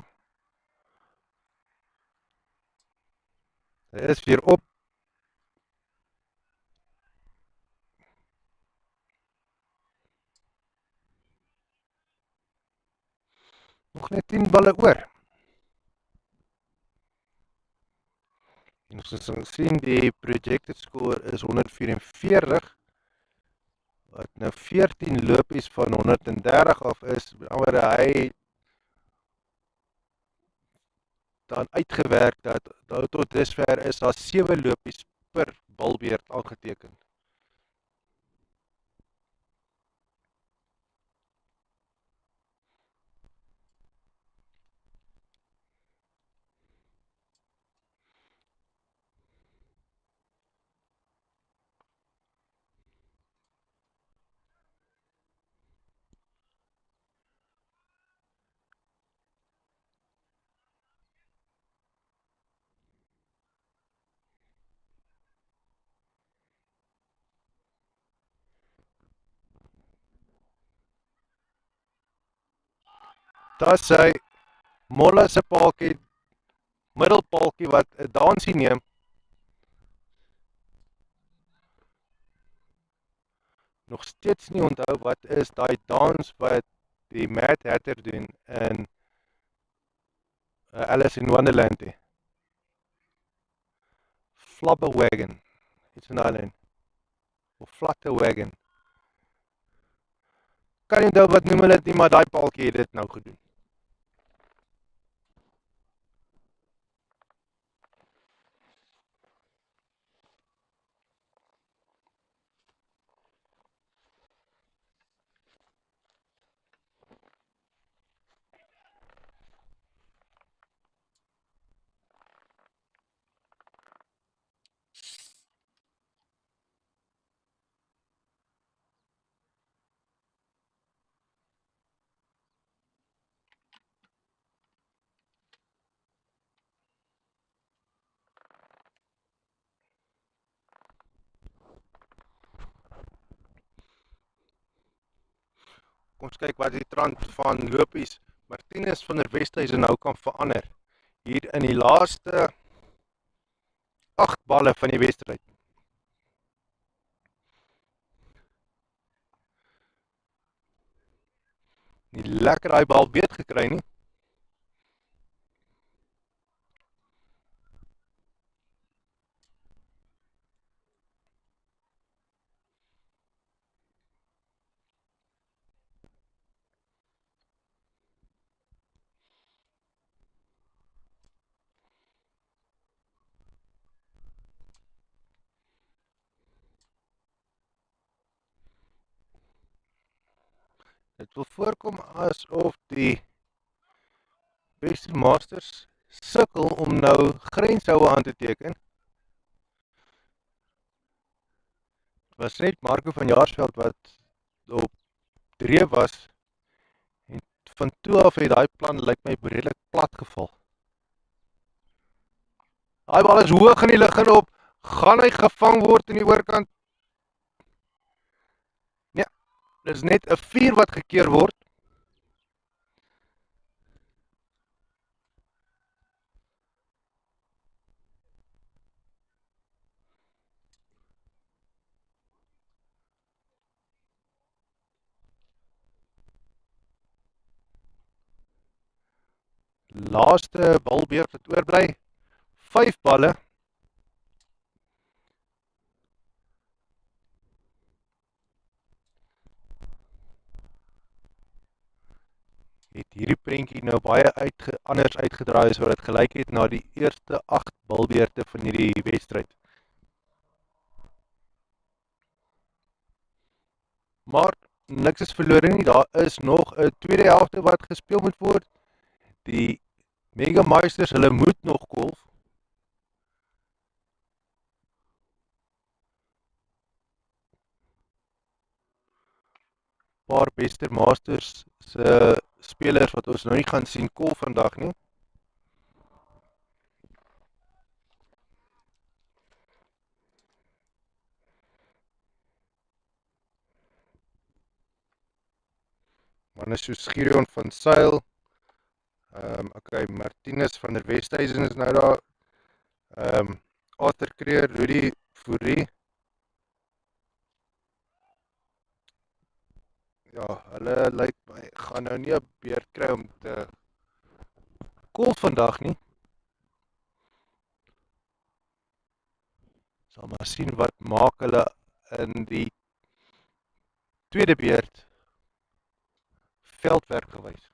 Hy is weer op. Nog net 10 balle oor. En ons sien die projected score is 144, wat nou 14 lopies van 130 af is. Maar hy dan uitgewerk dat tot dusver is daar 7 lopies per balbeurt aangeteken. Daar sy Molla se paaltjie, middelpaaltjie wat 'n dansie neem. Nog steeds nie onthou wat is daai dans wat die Mad Hatter doen in Alice in Wonderland. Flabberwagon. Iets in daai lyn. Of Flutterwagon. Kan jy onthou wat noem hulle dit nie, maar daai paaltjie het dit nou gedoen. Kom ons kyk wat die trend van lopies Martinez van der Westhuizen nou kan verander. Hier in die laaste 8 balle van die wedstryd. Nie lekker daai bal beet gekry nie. Dit wil voorkom asof die Mega-Meisters sukkel om nou grenshoue aan te teken. was net Marco van Jaarsveld wat op dreef was, en van toe af het daai plan lyk my redelik plat geval. Daai bal is hoog in die lug en op, gaan hy gevang word in die oorkant? Nee, dis net 'n vuur wat gekeer word. Laaste balbeurt wat oorbly, 5 balle. Het hierdie prentjie nou baie anders uitgedraai as wat dit gelyk het na die eerste 8 balbeurte van hierdie wedstryd. Maar niks is verlore nie, daar is nog 'n tweede helfte wat gespeel moet word. Die Mega-Meisters, hulle moet nog golf. Paar Masters se spelers wat ons nou nie gaan sien golf vandag nie. Manne soos Gideon van Sail, okay, Martinez van der Westhuizen is nou daar, Arthur Creer, Rudy Fourie. Ja, hulle lyk my gaan nou nie 'n beurt kry om te golf vandag nie. Sal maar sien wat maak hulle in die tweede beurt veldwerk gewys.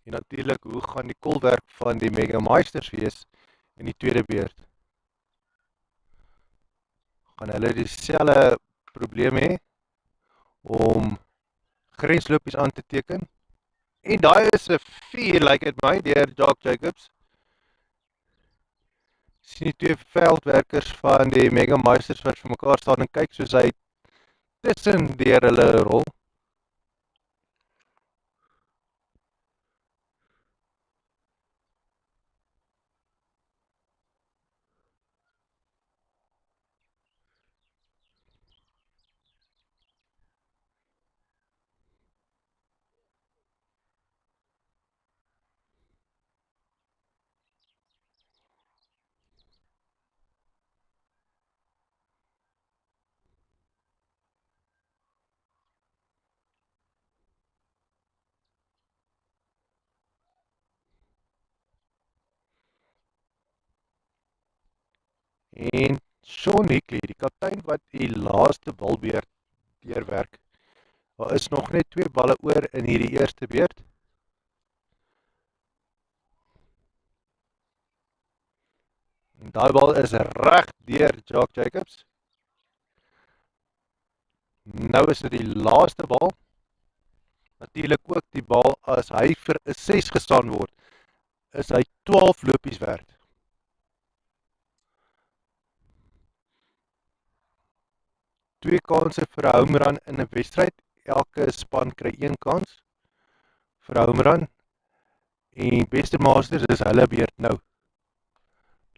En natuurlik, hoe gaan die kolwerk van die Mega-Meisters wees in die tweede beurt? Gaan hulle dieselfde probleem hê om grenslopies aan te teken? En daai is 'n 4, lyk dit my, deur Jock Jacobs. Sien die twee veldwerkers van die Mega-Meisters wat vir mekaar staan en kyk soos hy tussen deur hulle rol. En Sean Hickley, die kaptein wat die laaste balbeurt deurwerk. Daar is nog net 2 balle oor in hierdie eerste beurt. En daai bal is reg deur Jock Jacobs. Nou is dit die laaste bal. Natuurlik ook die bal, as hy vir 'n 6 gestaan word, is hy 12 lopies werd. Twee kanse vir 'n home run in 'n wedstryd. Elke span kry 1 kans vir 'n home run. En beste Masters is hulle beurt nou.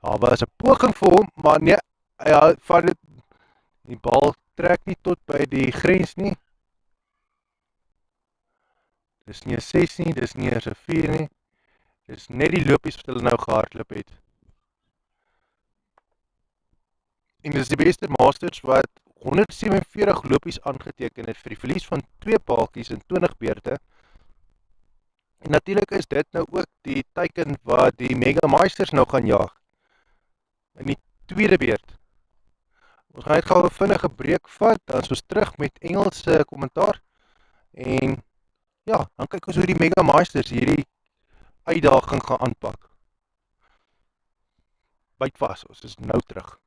Daar was 'n poging vir hom, maar nee, hy vat dit. Die bal trek nie tot by die grens nie. Dis nie 'n 6 nie, dis nie eers 'n 4 nie. Dis net die lopies wat hulle nou gehardloop het. En dis die beste Masters wat 147 lopies aangeteken het vir die verlies van 2 paaltjies in 20 beurte. En natuurlik is dit nou ook die teiken wat die Mega-Meisters nou gaan jaag in die tweede beurt. Ons gaan net gou 'n vinnige breek vat, dan is ons terug met Engelse kommentaar. En ja, dan kyk ons hoe die Mega-Meisters hierdie uitdaging gaan aanpak. Byt vas, ons is nou terug.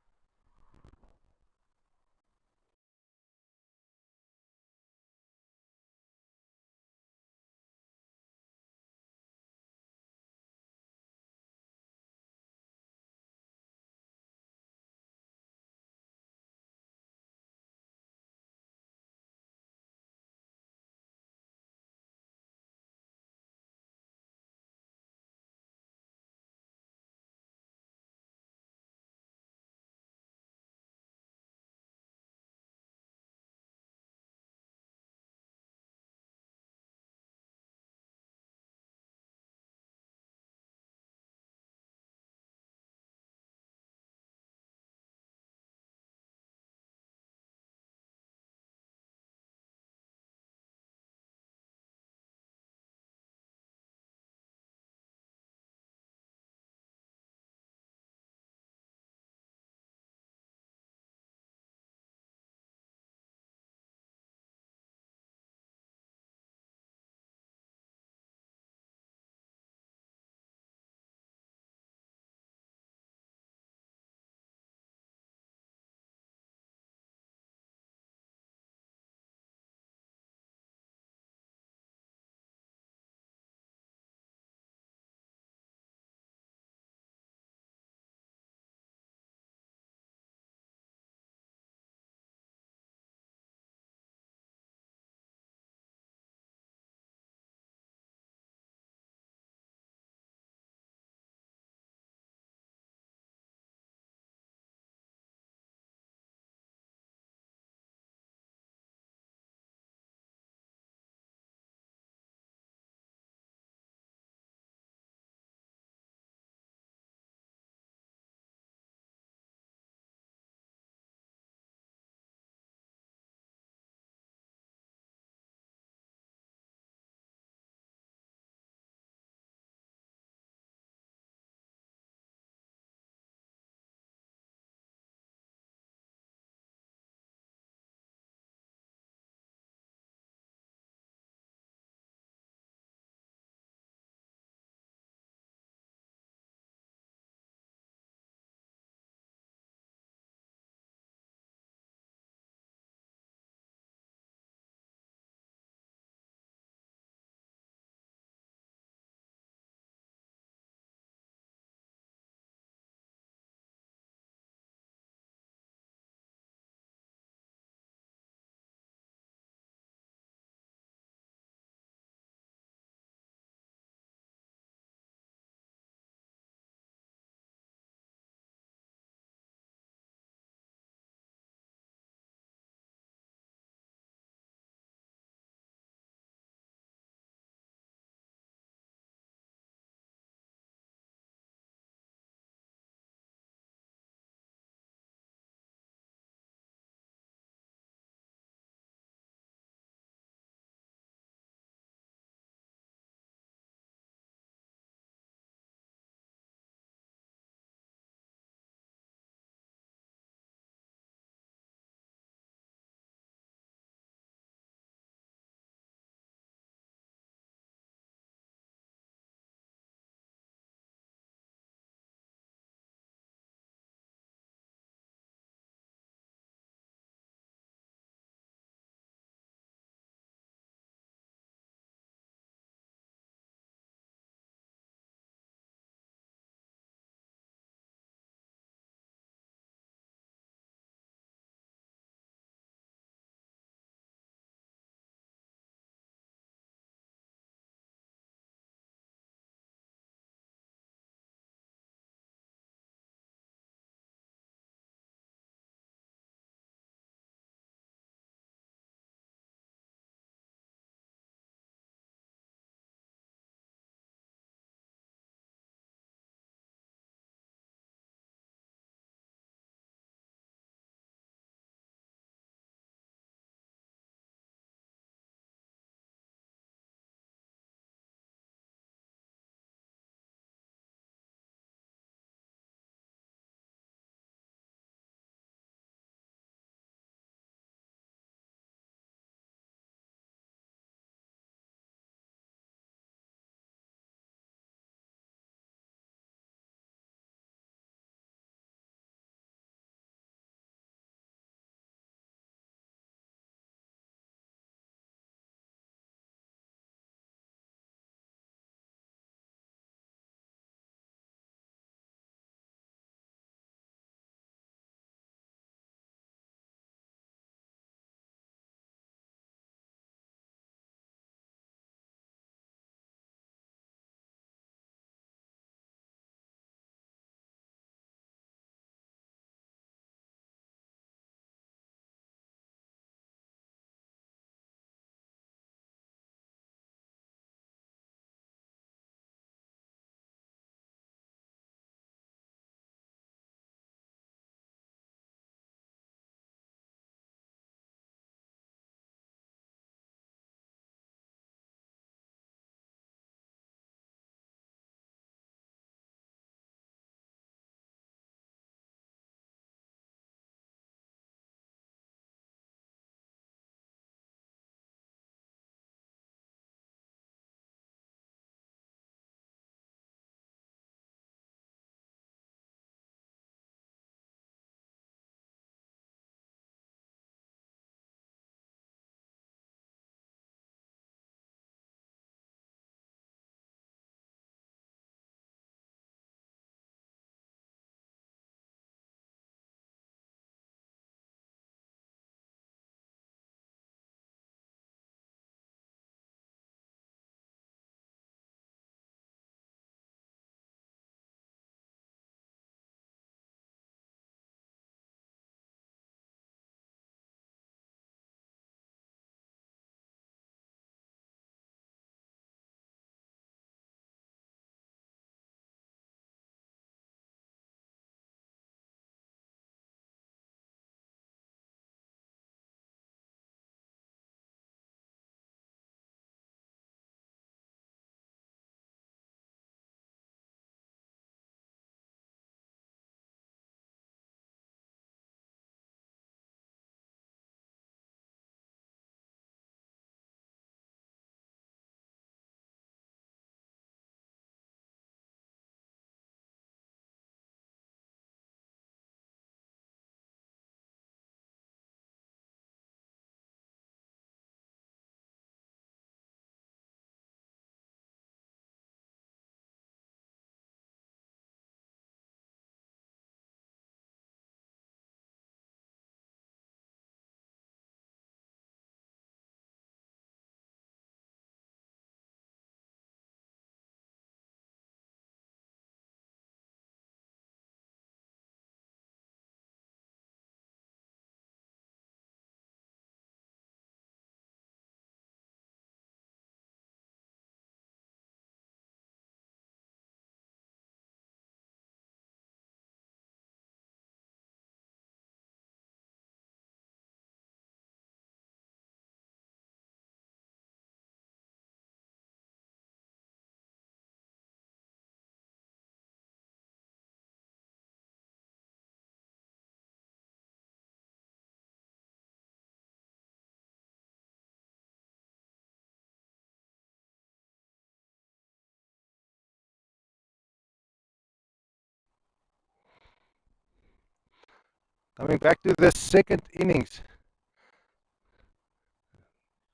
Coming back to the second innings,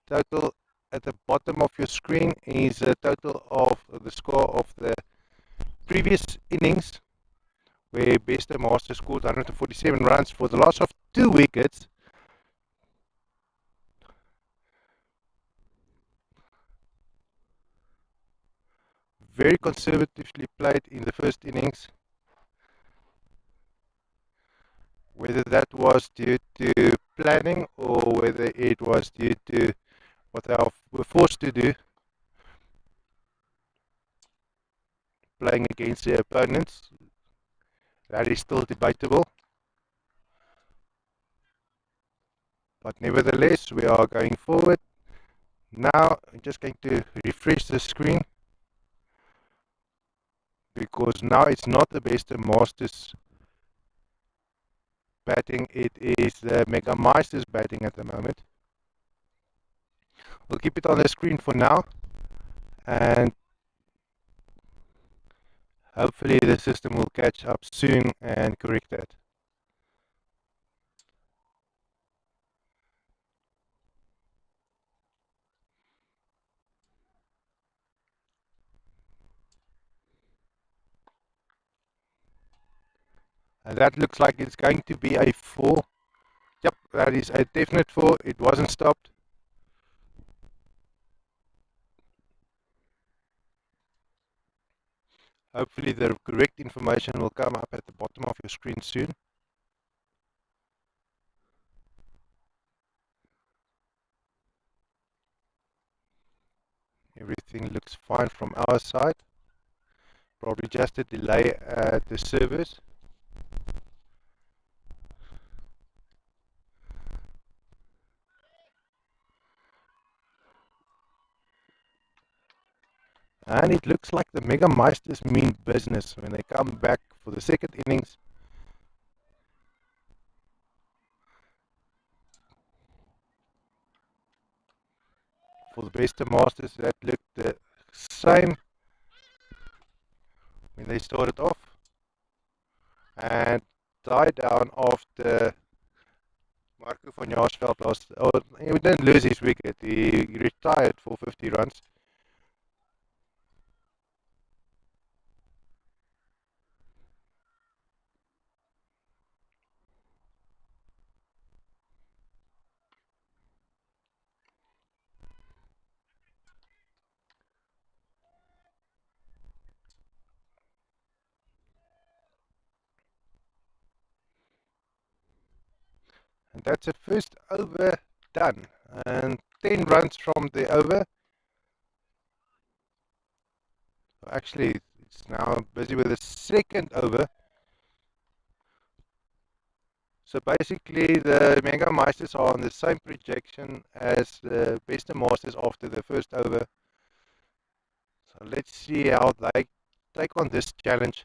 total at the bottom of your screen is a total of the score of the previous innings, where Mega-Meisters scored 147 runs for the loss of 2 wickets. Very conservatively played in the first innings. Whether that was due to planning or whether it was due to what they were forced to do, playing against their opponents, that is still debatable. But nevertheless, we are going forward. Now, I'm just going to refresh the screen, because now it's not the Mega-Meisters batting, it is the Mega-Meisters batting at the moment. We'll keep it on the screen for now, and hopefully the system will catch up soon and correct that. And that looks like it's going to be a 4. Yep, that is a definite 4. It wasn't stopped. Hopefully the correct information will come up at the bottom of your screen soon. Everything looks fine from our side. Probably just a delay at the servers. And it looks like the Mega-Meisters mean business when they come back for the second innings. For the Mega-Meisters, that looked the same when they started off and died down after Marco van Jaarsveld lost. Oh, he didn't lose his wicket. He retired for 50 runs. And that's the first over done. And 10 runs from the over. Actually, it's now busy with the second over. So basically, the Mega-Meisters are on the same projection as the Mega-Meisters after the first over. So let's see how they take on this challenge.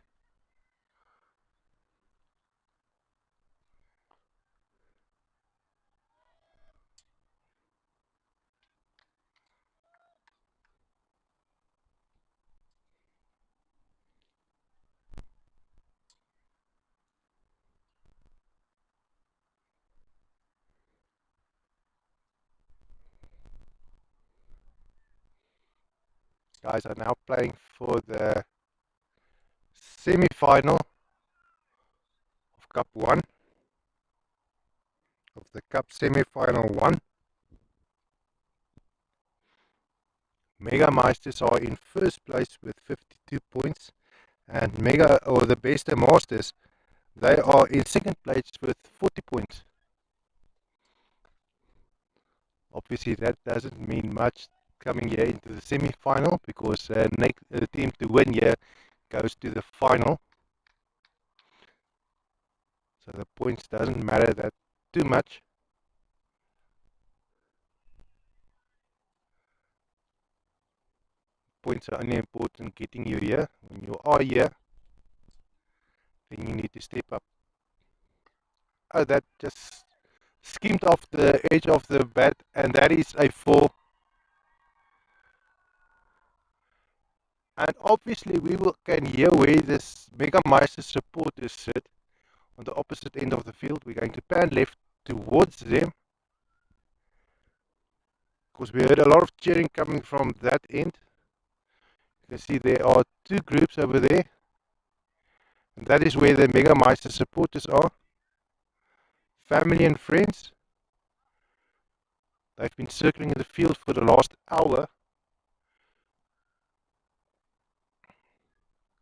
Guys are now playing for the semi-final of Cup 1, of the Cup semi-final 1. Mega-Meisters are in first place with 52 points, and the Masters, they are in second place with 40 points. Obviously, that doesn't mean much coming here into the semi-final, because the team to win here goes to the final. So the points doesn't matter that too much. Points are only important getting you here. When you are here, then you need to step up. Oh, that just skimmed off the edge of the bat, and that is a 4. And obviously we can hear where this Mega-Meisters supporters sit, on the opposite end of the field. We're going to pan left towards them because we heard a lot of cheering coming from that end. You can see there are two groups over there, and that is where the Mega-Meisters supporters are. Family and friends. They've been circling the field for the last hour.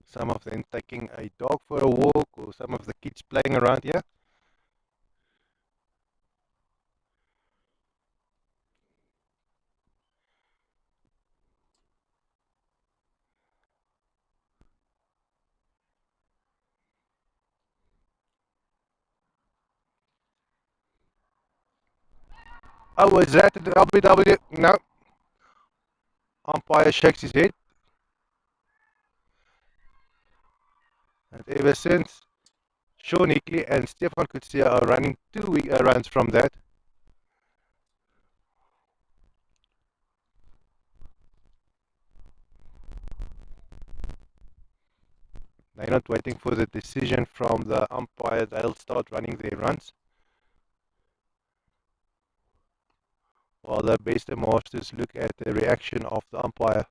Some of them taking a dog for a walk, or some of the kids playing around here. Oh, is that the LBW? No. Umpire shakes his head. And ever since, Sean Hickley and Stefan Kutsia are running 2 runs from that. They're not waiting for the decision from the umpire. They'll start running their runs. While the Mega-Meisters look at the reaction of the umpire.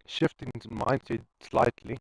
Shifting his mindset slightly.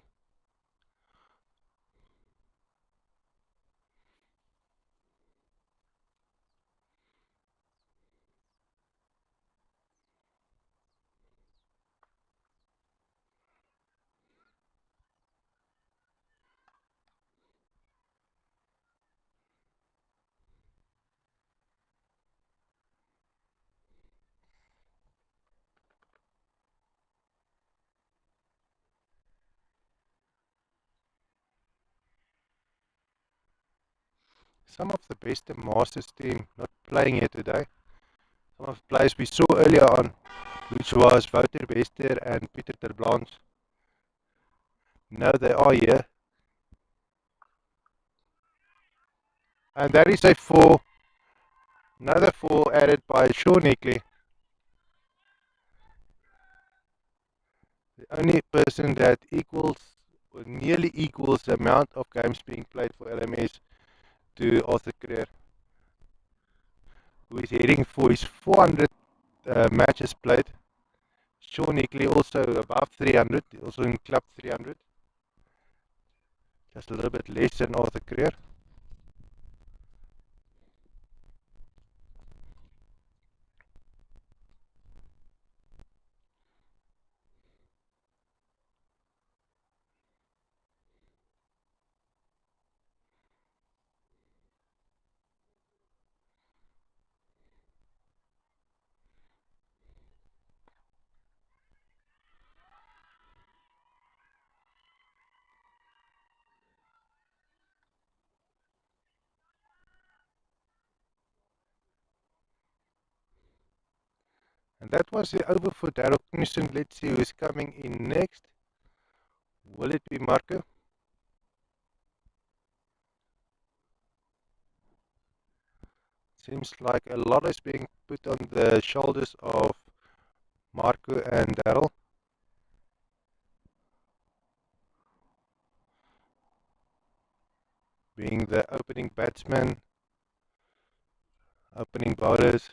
Some of the Mega-Meisters team not playing here today. Some of the players we saw earlier on, which was Wouter Bester and Pieter ter Blanche. Now they are here. And that is a 4. Another 4 added by Sean Hickley. The only person that equals, or nearly equals, the amount of games being played for LMS to Arthur Creer, who is heading for his 400 matches played. Sean Hickley also above 300, also in club 300. Just a little bit less than Arthur Creer. And that was the over for Darryl Knudsen. Let's see who's coming in next. Will it be Marco? Seems like a lot is being put on the shoulders of Marco and Darryl. Being the opening batsman, opening bowlers.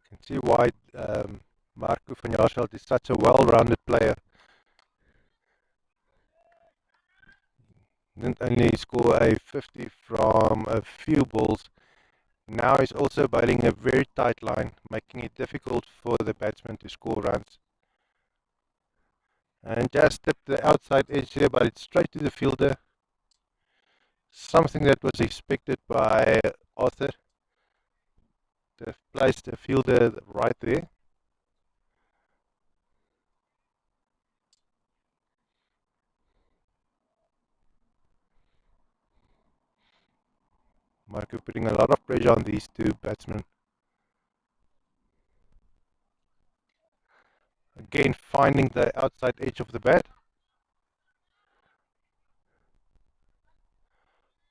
You can see why Marco van Jaarsveld is such a well-rounded player. Didn't only score a 50 from a few balls, now he's also bowling a very tight line, making it difficult for the batsman to score runs. and just tip the outside edge here, but it's straight to the fielder. Something that was expected by Arthur. They've placed the fielder right there. Marco putting a lot of pressure on these two batsmen. Again, finding the outside edge of the bat.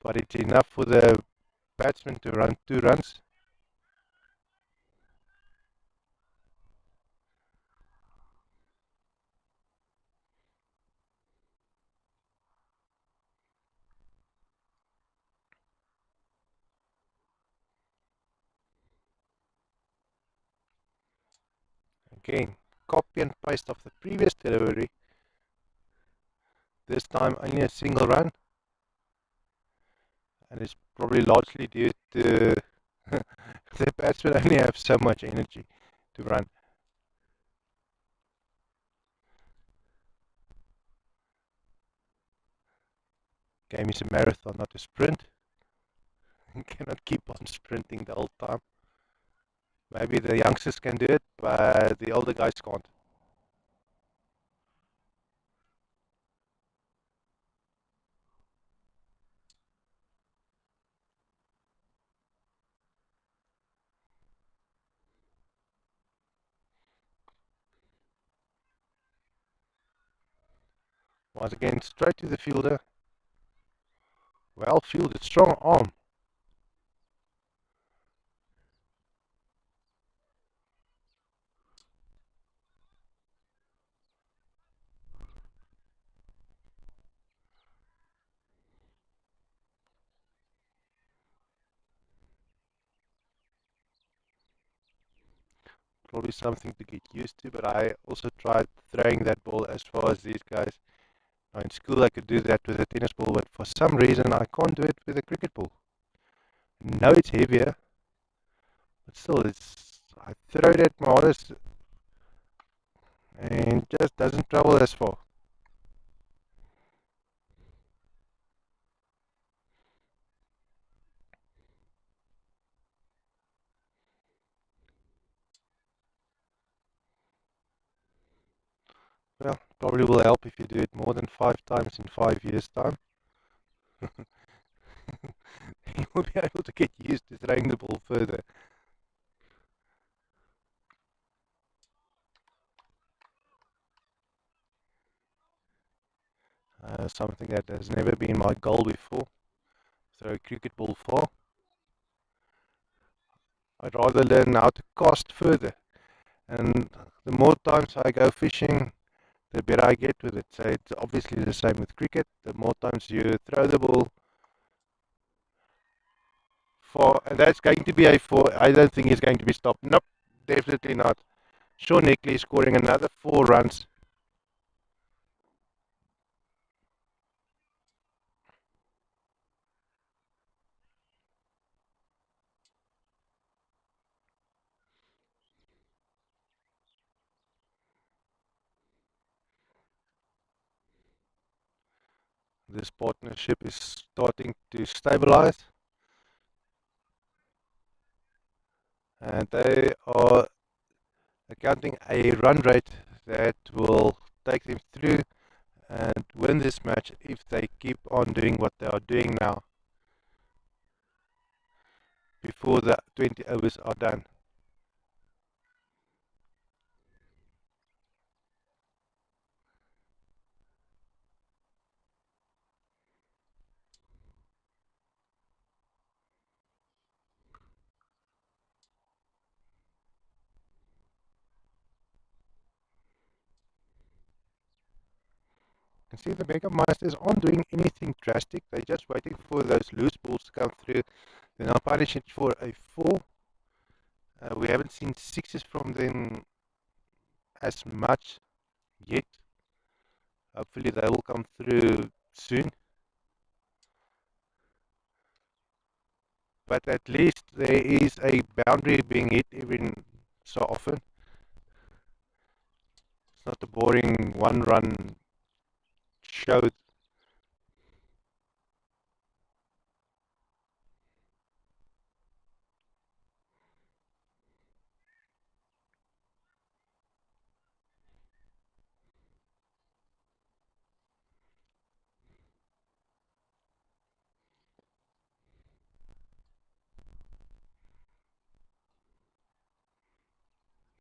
But it's enough for the batsman to run 2 runs. Again, copy and paste of the previous delivery. This time only a single run. And it's probably largely due to the batsmen only have so much energy to run. Game is a marathon, not a sprint. You cannot keep on sprinting the whole time. Maybe the youngsters can do it, but the older guys can't. Once again, straight to the fielder. Well fielded, strong arm. Probably something to get used to, but I also tried throwing that ball as far as these guys. Now in school I could do that with a tennis ball, but for some reason I can't do it with a cricket ball. No, it's heavier, but still, I throw it at my hardest and just doesn't travel as far. Well, probably will help if you do it more than 5 times in 5 years' time. You will be able to get used to throwing the ball further. Something that has never been my goal before. Throw a cricket ball far. I'd rather learn how to cast further. And the more times I go fishing, the better I get with it. So it's obviously the same with cricket. The more times you throw the ball far, and that's going to be a 4. I don't think he's going to be stopped. Nope, definitely not. Sean Nickley scoring another 4 runs. This partnership is starting to stabilize, and they are accounting a run rate that will take them through and win this match if they keep on doing what they are doing now before the 20 overs are done. You can see the Mega-Meisters aren't doing anything drastic. They're just waiting for those loose balls to come through. Then I'll punish it for a 4. We haven't seen 6s from them as much yet. Hopefully they will come through soon. But at least there is a boundary being hit every so often. not a boring one-run show.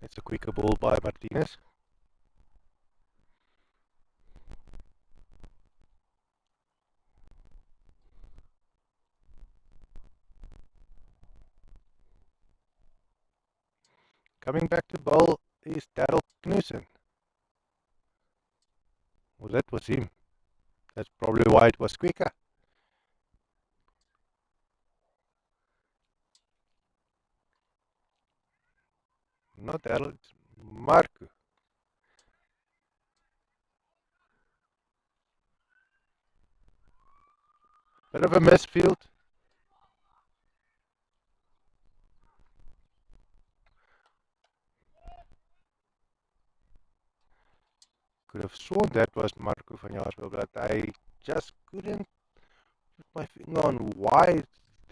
It's a quicker ball by Martinez. Coming back to bowl is Daryl Knudsen. Well, that was him. That's probably why it was quicker. Not Daryl, it's Marco. Bit of a misfield. Could have sworn that was Marco van Jaarsveld, but I just couldn't put my finger on why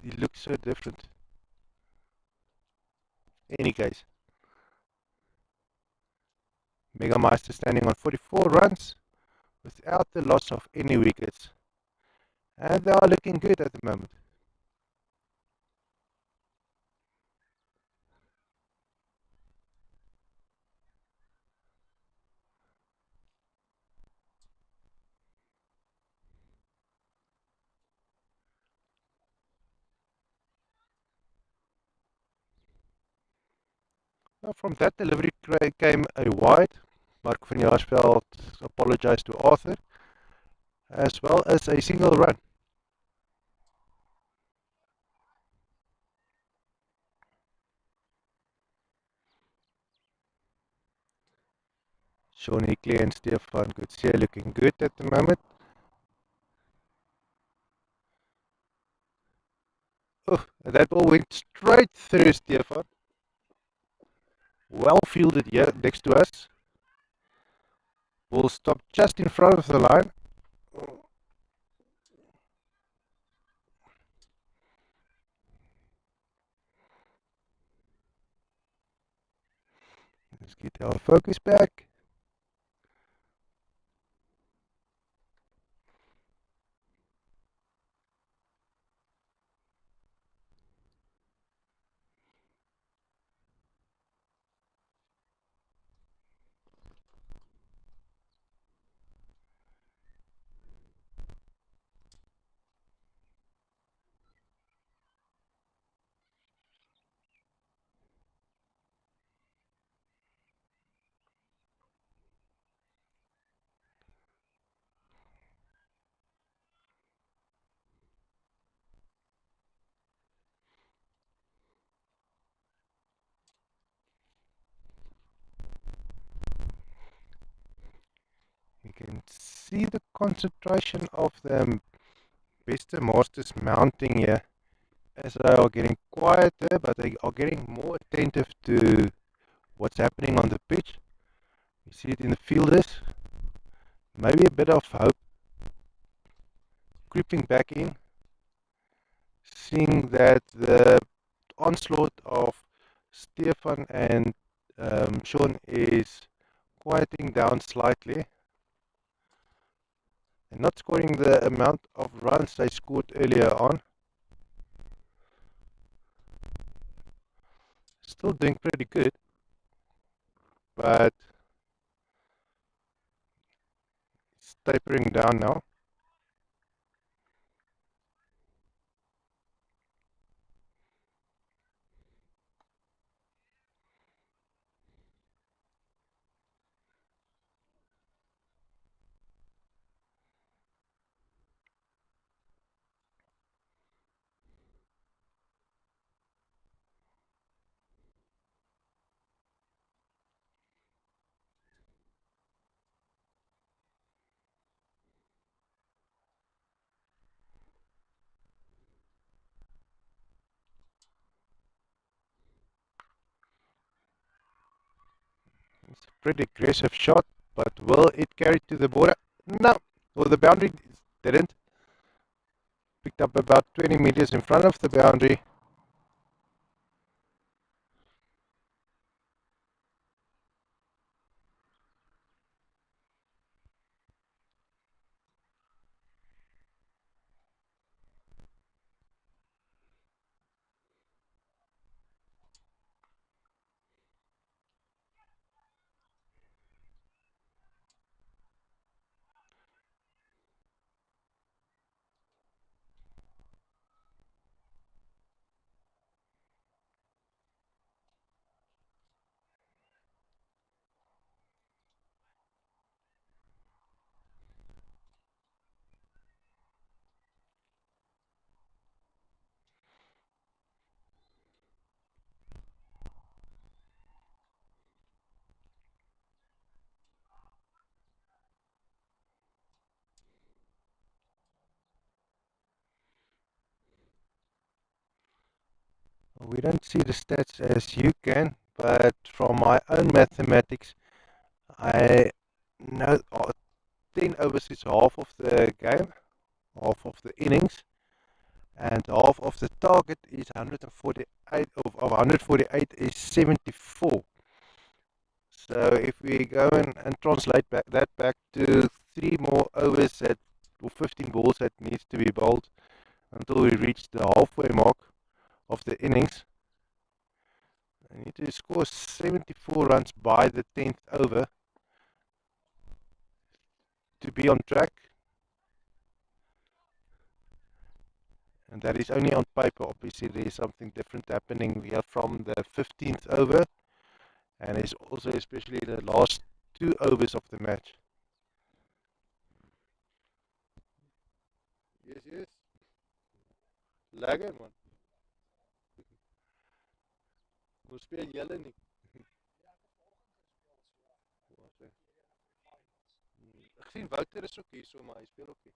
he looks so different. Any case, Mega-Meisters standing on 44 runs without the loss of any wickets. And they are looking good at the moment. Now from that delivery came a wide. Mark van Jaarsveld apologized to Arthur, as well as a single run. Sean Hickley and Stefan Coetzee looking good at the moment. Oh, that ball went straight through Stefan. Well fielded here next to us. Ball stopped just in front of the line. Let's get our focus back. You can see the concentration of the Masters mounting here as they are getting quieter, but they are getting more attentive to what's happening on the pitch. You see it in the fielders. Maybe a bit of hope creeping back in, seeing that the onslaught of Stefan and Sean is quieting down slightly and not scoring the amount of runs they scored earlier on. Still doing pretty good, but it's tapering down now. It's a pretty aggressive shot. But will it carry to the border? No. Well, the boundary didn't. Picked up about 20 meters in front of the boundary. We don't see the stats as you can, but from my own mathematics, I know 10 overs is half of the game, half of the innings, and half of the target is 148, of 148 is 74. So if we go and translate that back to 3 more overs or 15 balls that needs to be bowled until we reach the halfway mark of the innings, I need to score 74 runs by the 10th over to be on track, and that is only on paper. Obviously there is something different happening here from the 15th over, and it's also especially the last 2 overs of the match. Yes, yes. Lekker man. Hoe speel julle nie? Ek sien Wouter is ook hier so, maar hy speel ook nie.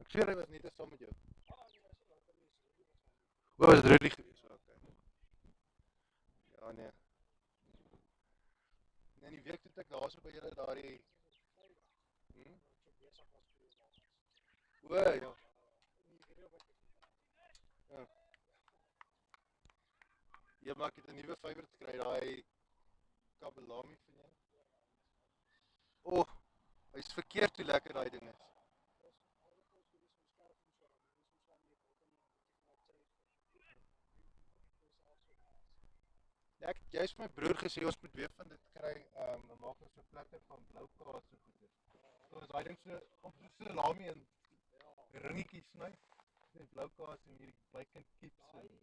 Ek sê hy was nie te saam met jou. Hoe was dit Rudy geweest? Okay. Ja nee. Nee, die week toe ek daar so by julle daardie O ja. Ja. Jy maak dit 'n nuwe favourite kry daai kabelami van jou. O, hy's verkeerd hoe lekker daai ding is. Ja, ek het juist my broer gesê ons moet weer van dit kry, maak ons 'n platter van blou kaas so goed. So as daai ding so op so salami en ringetjies sny, en blou kaas en hierdie bacon chips en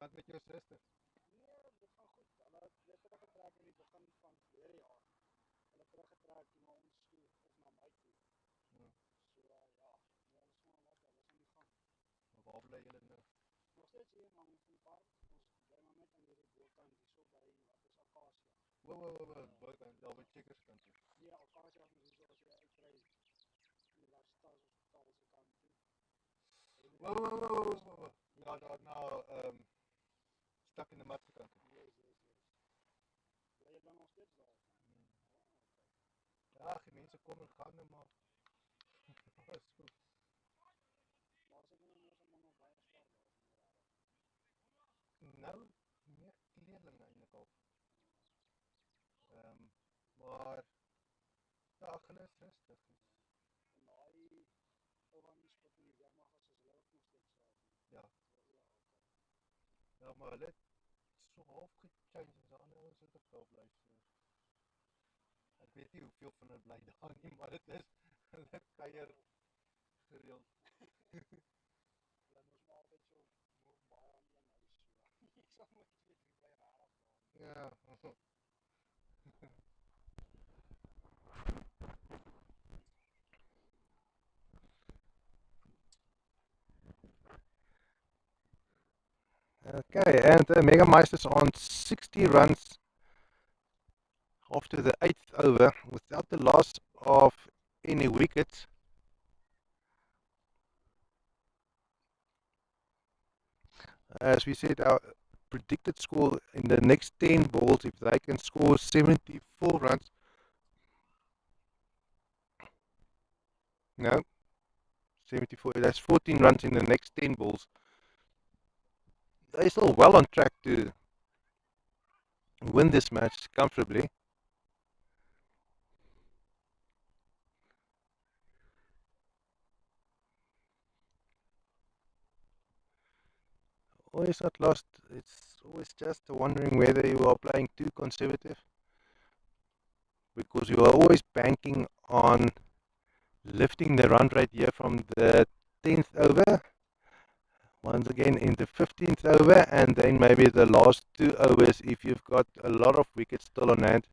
Gaat met jou suster? Waar bly julle nou? Buiten, daar by Checkers kant toe. Ja, daar nou, stuck in the mud kant toe. Ja, die mense kom en gaan nou maar. Is goed. Nou, meer kleerlinge eintlik al. Maar ja, hulle is rustig. Ja. Ja, maar hulle het so half gechange as ander ouens wat op daar bly. So. Ek weet nie hoeveel van hulle bly daar nie, maar dit is hulle kuier gereeld. Ja. Okay, and Mega-Meisters on 60 runs after the 8th over without the loss of any wickets. As we said, our predicted score in the next 10 balls, if they can score 74 runs, no, 74, that's 14 runs in the next 10 balls. They're still well on track to win this match comfortably. Always not lost. It's always just wondering whether you are playing too conservative, because you are always banking on lifting the run rate here from the 10th over, once again in the 15th over, and then maybe the last 2 overs if you've got a lot of wickets still on hand.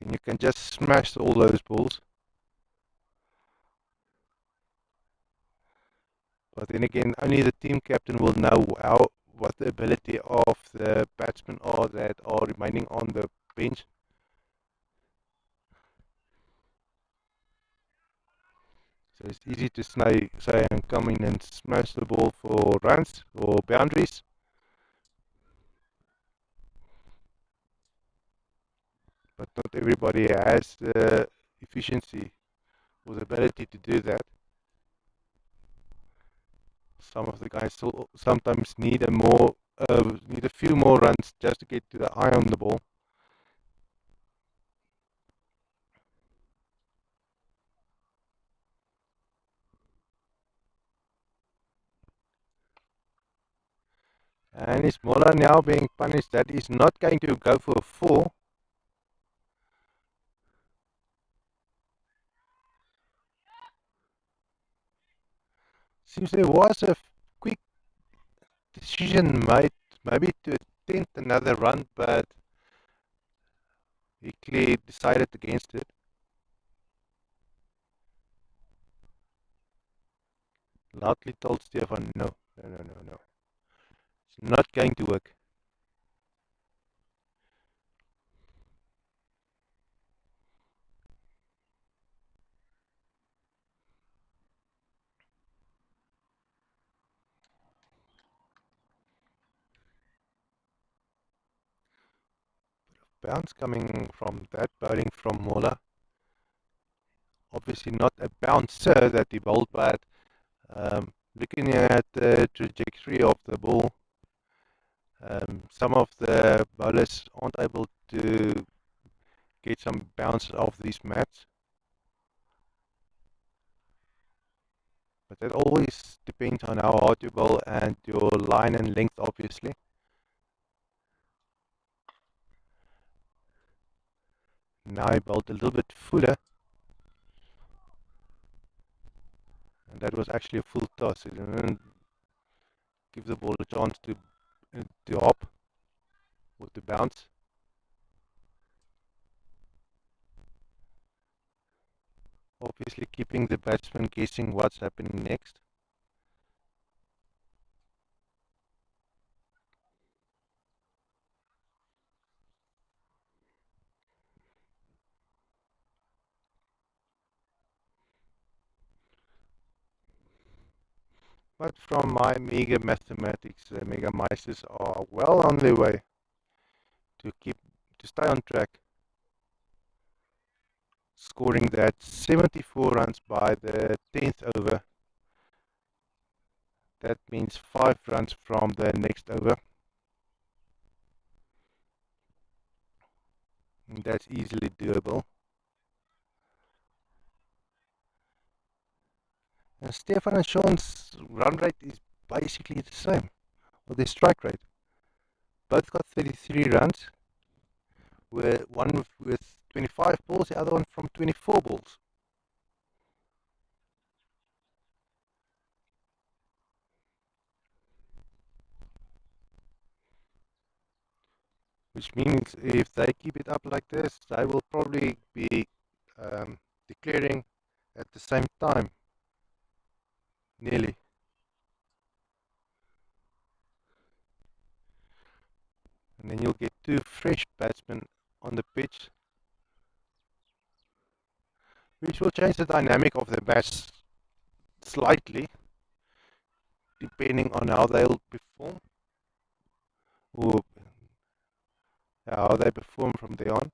Then you can just smash all those balls. But then again, only the team captain will know what the ability of the batsmen are that are remaining on the bench. So it's easy to say and come in and smash the ball for runs or boundaries. But not everybody has the efficiency or the ability to do that. Some of the guys still sometimes need a few more runs just to get to the eye on the ball. And is Mola now being punished that he's not going to go for a 4? Seems there was a quick decision made, maybe to attempt another run, but he clearly decided against it. Loudly told Stefan, no, no, no, no, no. It's not going to work. Bounce coming from that bowling from Mola. Obviously not a bouncer that he bowled, but looking at the trajectory of the ball, some of the bowlers aren't able to get some bounce off these mats. But that always depends on how hard you bowl and your line and length, obviously. Now he bowled a little bit fuller, and that was actually a full toss. He didn't give the ball a chance to hop or to bounce. Obviously keeping the batsman guessing what's happening next. But from my Mega mathematics, the Mega-Meisters are well on their way to stay on track, scoring that 74 runs by the 10th over. That means 5 runs from the next over. And that's easily doable. And Stefan and Sean's run rate is basically the same, or their strike rate. Both got 33 runs, one with 25 balls, the other one from 24 balls. Which means if they keep it up like this, they will probably be declaring at the same time, nearly. and then you'll get two fresh batsmen on the pitch, which will change the dynamic of the match slightly, depending on how they'll perform, or how they perform from there on.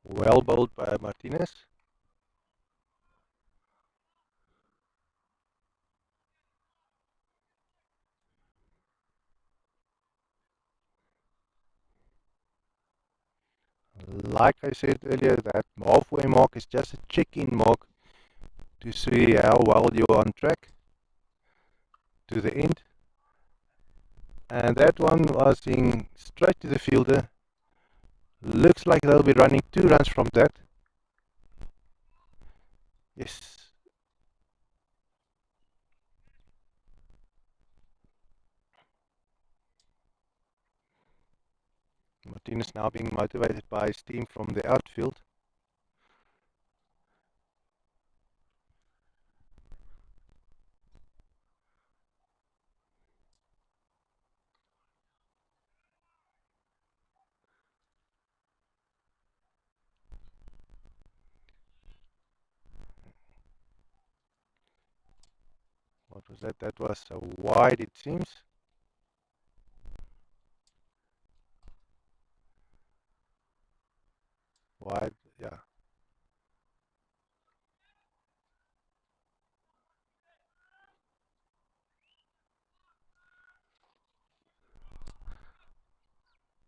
Well bowled by Martinez. Like I said earlier, that halfway mark is just a check-in mark to see how well you're on track to the end. And that one was in straight to the fielder. Looks like they'll be running 2 runs from that. Yes. Martinez now being motivated by his team from the outfield. What was that? That was a wide, it seems. Wide, yeah.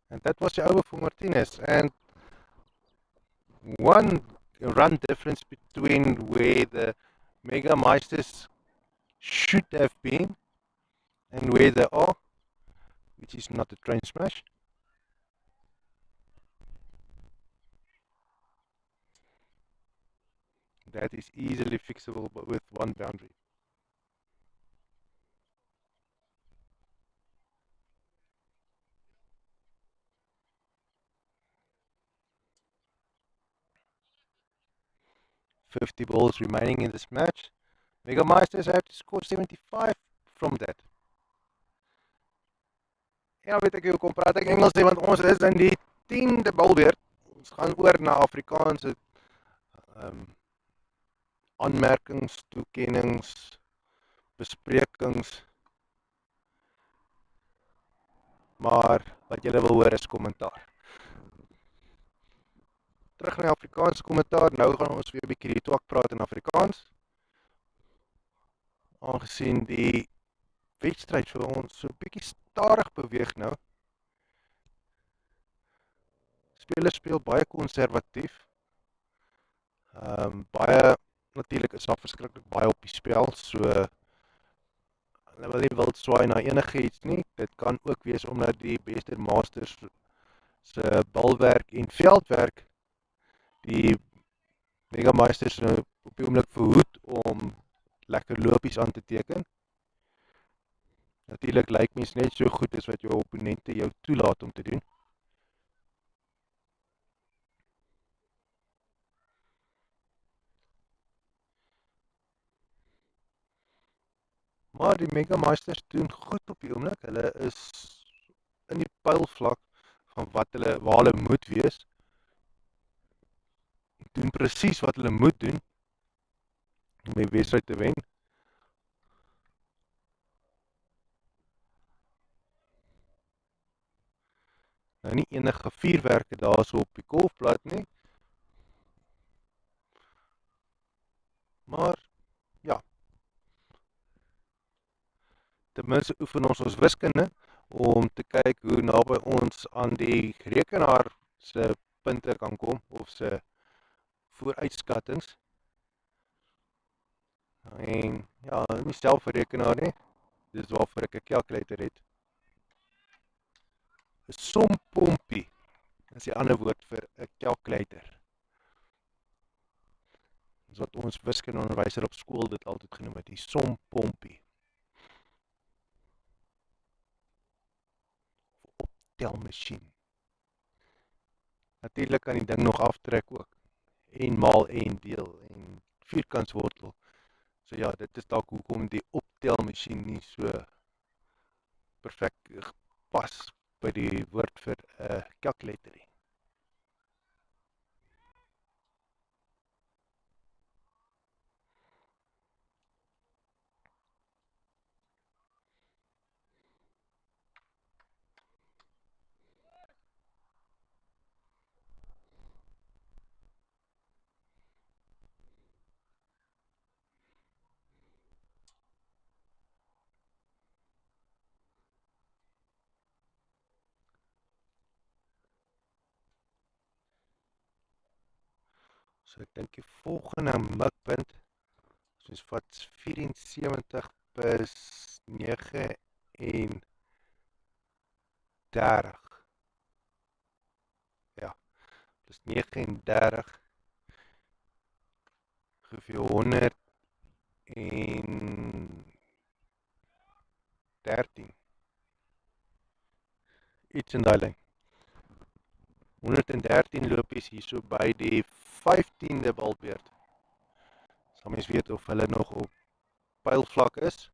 And that was the over for Martinez. And one run difference between where the Mega-Meisters should have been and where they are, which is not a train smash. That is easily fixable but with one boundary. "50 balls remaining in this match. Mega-Meisters have to score 75 from that." Ja, weet ek hoekom praat ek Engels nie, want ons is in die 10de balbeurt. Ons gaan oor na Afrikaanse aanmerkings, toekennings, besprekings. Maar wat julle wil hoor is kommentaar. Terug na Afrikaanse kommentaar. Nou gaan ons weer 'n bietjie die twak praat in Afrikaans. Aangesien die wedstryd vir ons so 'n bietjie stadig beweeg nou. Spelers speel baie konservatief. Baie natuurlik is daar verskriklik baie op die spel, so hulle wil nie wild swaai na enigiets nie. Dit kan ook wees omdat die beste Masters se balwerk en veldwerk die Mega-Meisters nou op die oomblik verhoed om lekker lopies aan te teken. Natuurlik lyk mens net so goed as wat jou opponente jou toelaat om te doen. Maar die Mega-Meisters doen goed op die oomblik. Hulle is in die pylvlak van waar hulle moet wees. Doen presies wat hulle moet doen om die wedstryd te wen. Nou nie enige vuurwerke daarso op die golfplat nie. Maar ja. Ten minste oefen ons wiskunde om te kyk hoe naby ons aan die rekenaar se punte kan kom, of sy vooruitskattings. En ja, nie selfrekenaar nie, dis waarvoor ek 'n calculator het. 'n Sompompie is die ander woord vir 'n calculator. Dis wat ons wiskundeonderwyser op skool dit altyd genoem het, die sompompie. Telmasjien. Natuurlik kan die ding nog aftrek ook. En maal en deel en vierkantswortel. So ja, dit is dalk hoekom die optelmasjien nie so perfek pas by die woord vir 'n calculator nie. So ek dink die volgende mikpunt, soos wat 74 plus 39. Ja, plus 39 geveel 113. Iets in daai lyn. 113 lopies hier so by die 15de balbeurt. Sal mens weet of hulle nog op pylvlak is.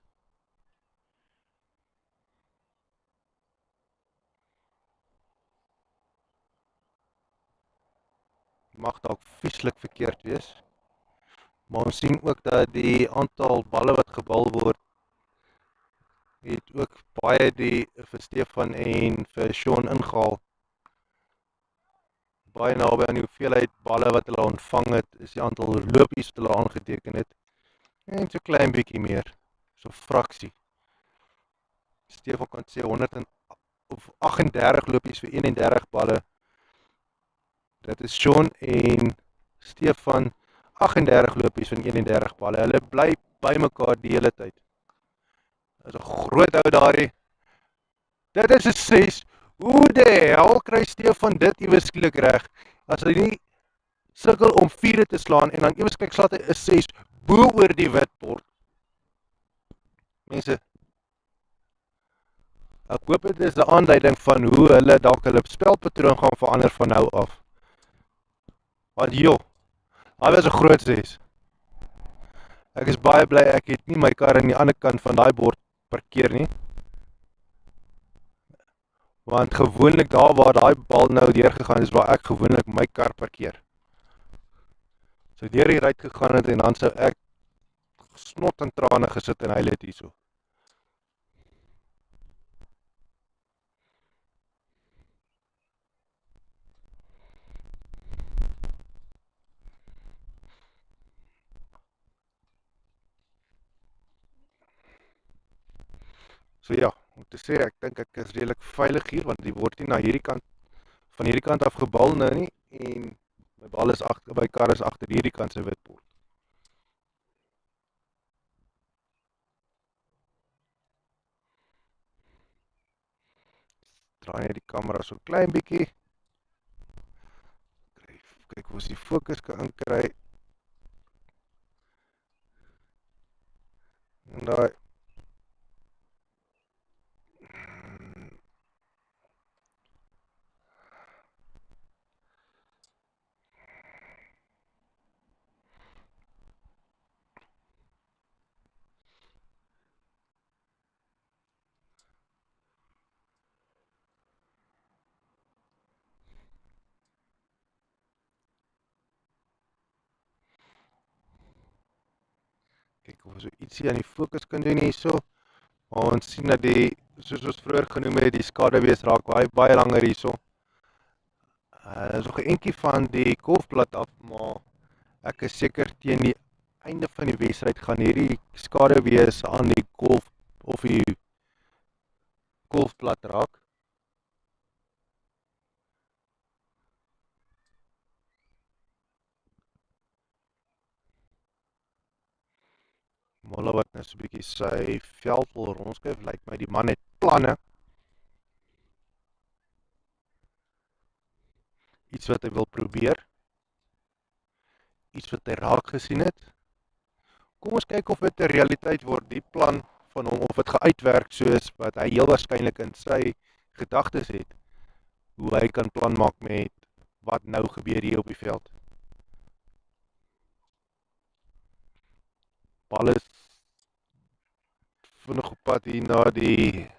Mag dalk vieslik verkeerd wees. Maar ons sien ook dat die aantal balle wat gebal word, het ook baie die vir Stefan en vir Sean ingehaal. Baie naby aan die hoeveelheid balle wat hulle ontvang het, is die aantal lopies wat hulle aangeteken het. En so klein bietjie meer, so fraksie. Stefan kan sê 138 lopies vir 31 balle. Dit is Sean en Stefan 38 lopies van 31 balle. Hulle bly by mekaar die hele tyd. Dit is 'n groot ou daarie. Dit is 'n 6. Hoe die hel kry Stefan dit ewe skielik reg? As hy nie sukkel om 4 te slaan en dan ewe skielik slaat hy 'n 6 bo oor die witbord. Mense, ek hoop dit is 'n aanduiding van hoe hulle dalk hulle spelpatroon gaan verander van nou af. Want joh, hy was 'n groot 6. Ek is baie bly ek het nie my kar aan die ander kant van daai bord parkeer nie. Want gewoonlik daar waar daai bal nou deurgegaan is, waar ek gewoonlik my kar parkeer. So deur hier uit gegaan het en dan sou ek snot en trane gesit en huil het hierso. So ja, om te sê, ek dink ek is redelik veilig hier, want die word nie na hierdie kant, van hierdie kant af gebal nou nie, en my bal is agter, my kar is agter hierdie kant se witbord. Draai net die kamera so klein bietjie. Kyk hoe ons die fokus kan inkry. En daai kyk of ons so ietsie aan die fokus kan doen hierso. Maar ons sien dat die, soos ons vroeër genoem het, die skaduwees raak baie langer hierso. Is nog 'n entjie van die golfblad af, maar ek is seker teen die einde van die wedstryd gaan hierdie skaduwees aan die golf of die golfblad raak. Molle wat nou so 'n bietjie sy veld wil rondskuif, lyk my die man het planne, iets wat hy wil probeer, iets wat hy raak gesien het. Kom ons kyk of dit 'n realiteit word, die plan van hom, of dit geuitwerk soos wat hy heel waarskynlik in sy gedagtes het, hoe hy kan plan maak met wat nou gebeur hier op die veld. Bal is vinnig op pad hier na die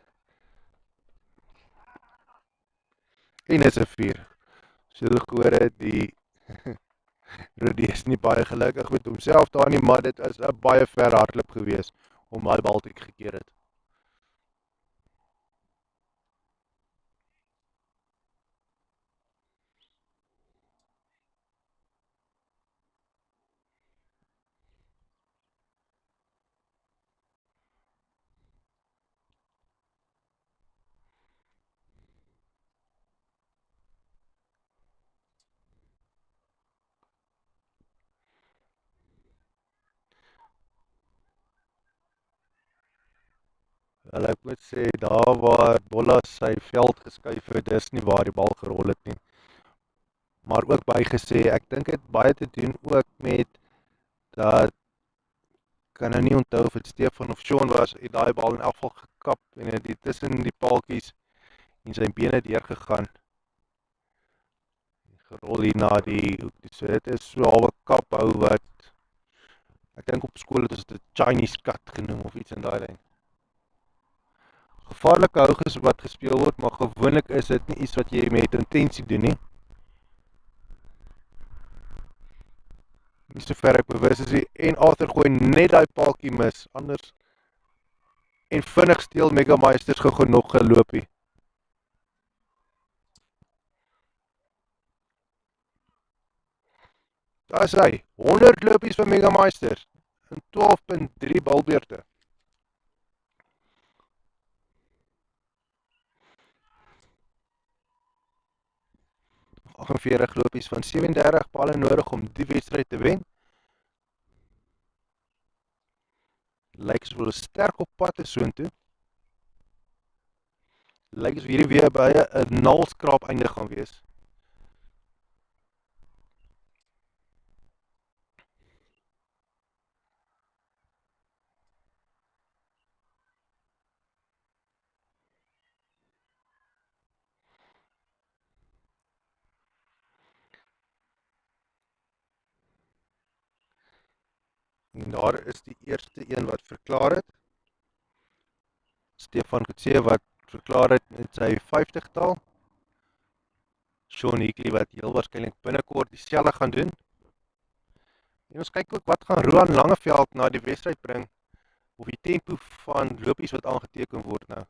en is 'n 4. So gehoor het, die Rudy is nie baie gelukkig met homself daar nie, maar dit is 'n baie ver hardloop gewees om hy bal te gekeer het. Wel, ek moet sê, daar waar Bolla sy veld geskuif het, dis nie waar die bal gerol het nie. Maar ook bygesê, ek dink dit baie te doen ook met dat, kan nou nie onthou of dit Stefan of Sean was, het daai bal in elk geval gekap en het tussen die paaltjies en sy bene deurgegaan. Gerol hier na die hoek. So dit is so halwe kaphou wat, ek dink op skool het ons dit 'n Chinese cut genoem of iets in daai lyn. Gevaarlike houges wat gespeel word, maar gewoonlik is dit nie iets wat jy met intensie doen nie. Nie so ver ek bewus is nie, en Arthur gooi net daai paaltjie mis, anders, en vinnig steel Mega-Meisters gou nog geloopie. Daar is hy, 100 lopies vir Mega-Meisters, in 12.3 balbeurte. Nog 48 lopies van 37 balle nodig om die wedstryd te wen. Lyk soos hulle sterk op pad is soontoe. Lyk soos hierdie weer by 'n naalskraap einde gaan wees. En daar is die eerste een wat verklaar het. Stefan Kutse wat verklaar het met sy 50-tal. Sean Hickley wat heel waarskynlik binnekort dieselfde gaan doen. En ons kyk ook wat gaan Roan Langeveld na die wedstryd bring, of die tempo van lopies wat aangeteken word nou.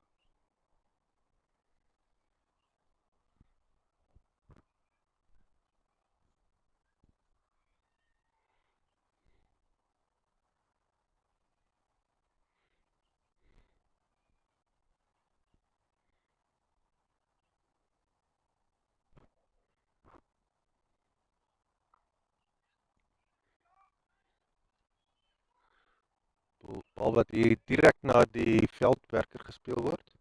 Bal wat hier direk na die veldwerker gespeel word.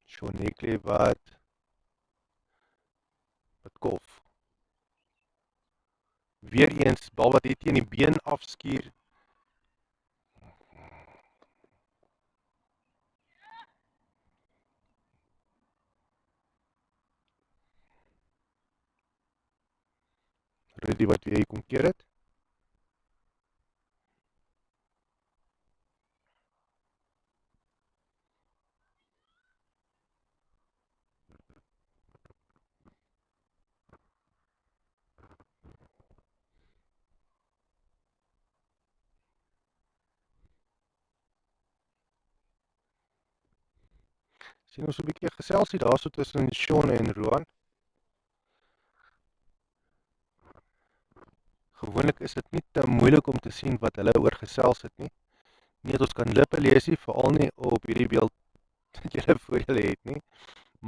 Sean Hickley wat kolf. Weereens, bal wat hier teen die been afskuur. Rudy wat weer hier kom keer het. Sien ons 'n bietjie geselsie daarso tussen Sean en Roan. gewoonlik is dit nie te moeilik om te sien wat hulle oor gesels het nie. Nie dat ons kan lippe lees nie, veral nie op hierdie beeld wat julle voor julle het nie.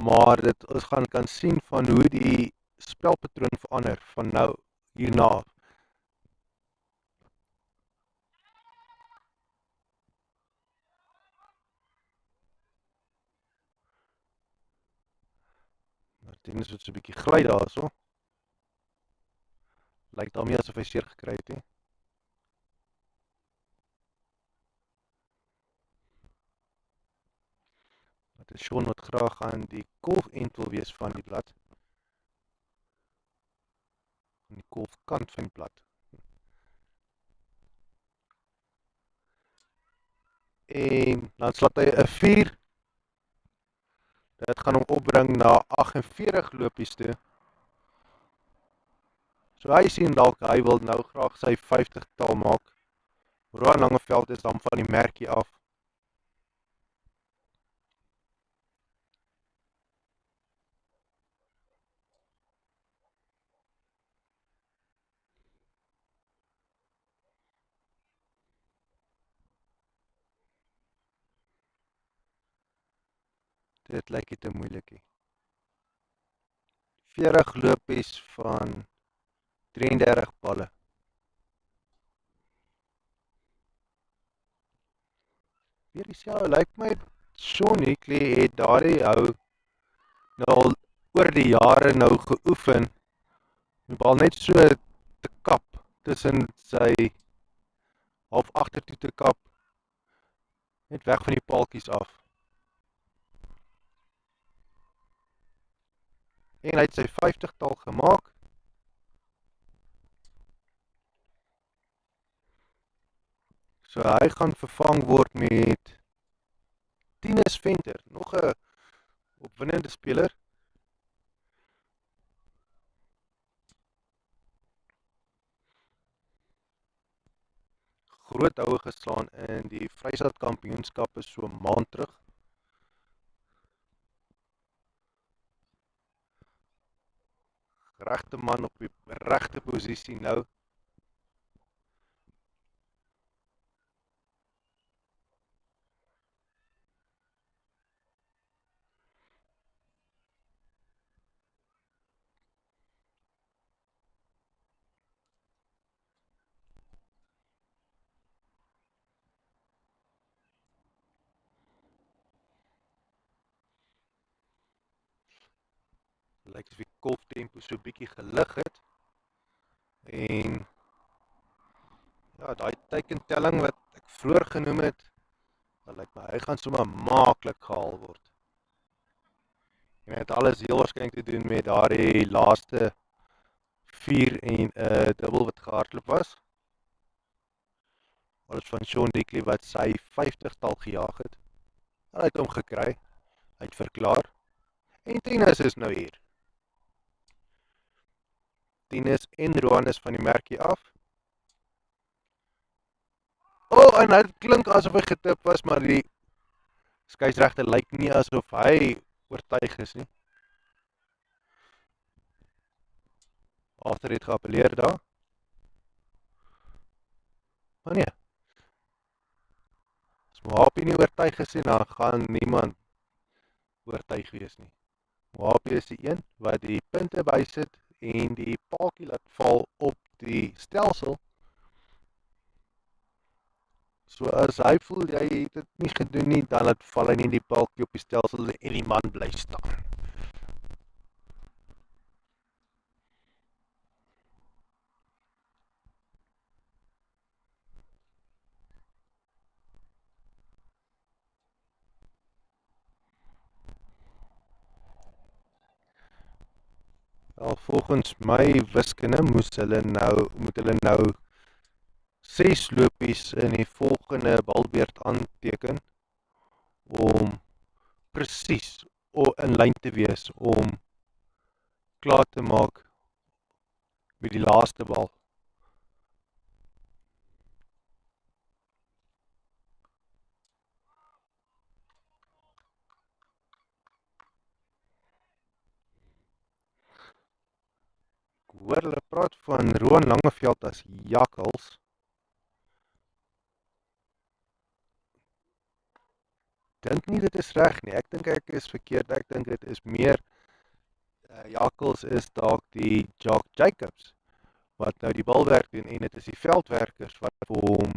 Maar ons kan sien van hoe die spelpatroon verander van nou hierna. Martinus het so 'n bietjie gly daarso. Lyk daarmee asof hy seer gekry het, hè. Wat is Sean wat graag aan die kolfend wil wees van die blad. Aan die kolfkant van die blad. En dan slaat hy 'n 4. Dit gaan hom opbring na 48 lopies toe. So hy sien dalk hy wil nou graag sy 50-tal maak. Roan Langeveld is dan van die merkie af. Dit lyk nie te moeilikie. 40 lopies van 33 balle. Weer dieselfde, lyk my Sean Hickley het daardie hou nou al oor die jare nou geoefen. Die bal net so te kap tussen sy half agtertoe te kap. Net weg van die paaltjies af. En hy het sy 50-tal gemaak. So hy gaan vervang word met Tinus Venter, nog 'n opwindende speler. Groot houe geslaan in die Vrystaat Kampioenskappe so 'n maand terug. Regte man op die regte posisie nou. Lyk asof die golftempo so bietjie gelig het. En ja, daai teikentelling wat ek vroeër genoem het, lyk my hy gaan sommer maklik gehaal word. En het alles heel waarskynlik te doen met daardie laaste 4 en 'n dubbel wat gehardloop was. Alles van Sean Hickley wat sy 50-tal gejaag het. Hy het hom gekry. Hy het verklaar. En Tinus is nou hier. Tinus en Roan is van die merkie af. En dit klink asof hy getip was, maar die skeieregter lyk nie asof hy oortuig is nie. Agter het geappeleer daar. Maar nee. As Mohapi nie oortuig is nie, dan gaan niemand oortuig wees nie. Mohapi is die een wat die punte bysit en die paaltjie laat val op die stelsel. So as hy voel hy het dit nie gedoen nie, dan laat val hy nie die paaltjie op die stelsel en die man bly staan. Wel, volgens my wiskunde moet hulle nou 6 lopies in die volgende balbeurt aanteken om presies in lyn te wees om klaar te maak met die laaste bal. Ek hoor hulle praat van Roan Langeveld as jakkals. Dink nie dit is reg nie. Ek dink ek is verkeerd. Ek dink dit is meer jakkals is dalk die Jock Jacobs wat nou die balwerk doen en dit is die veldwerkers wat vir hom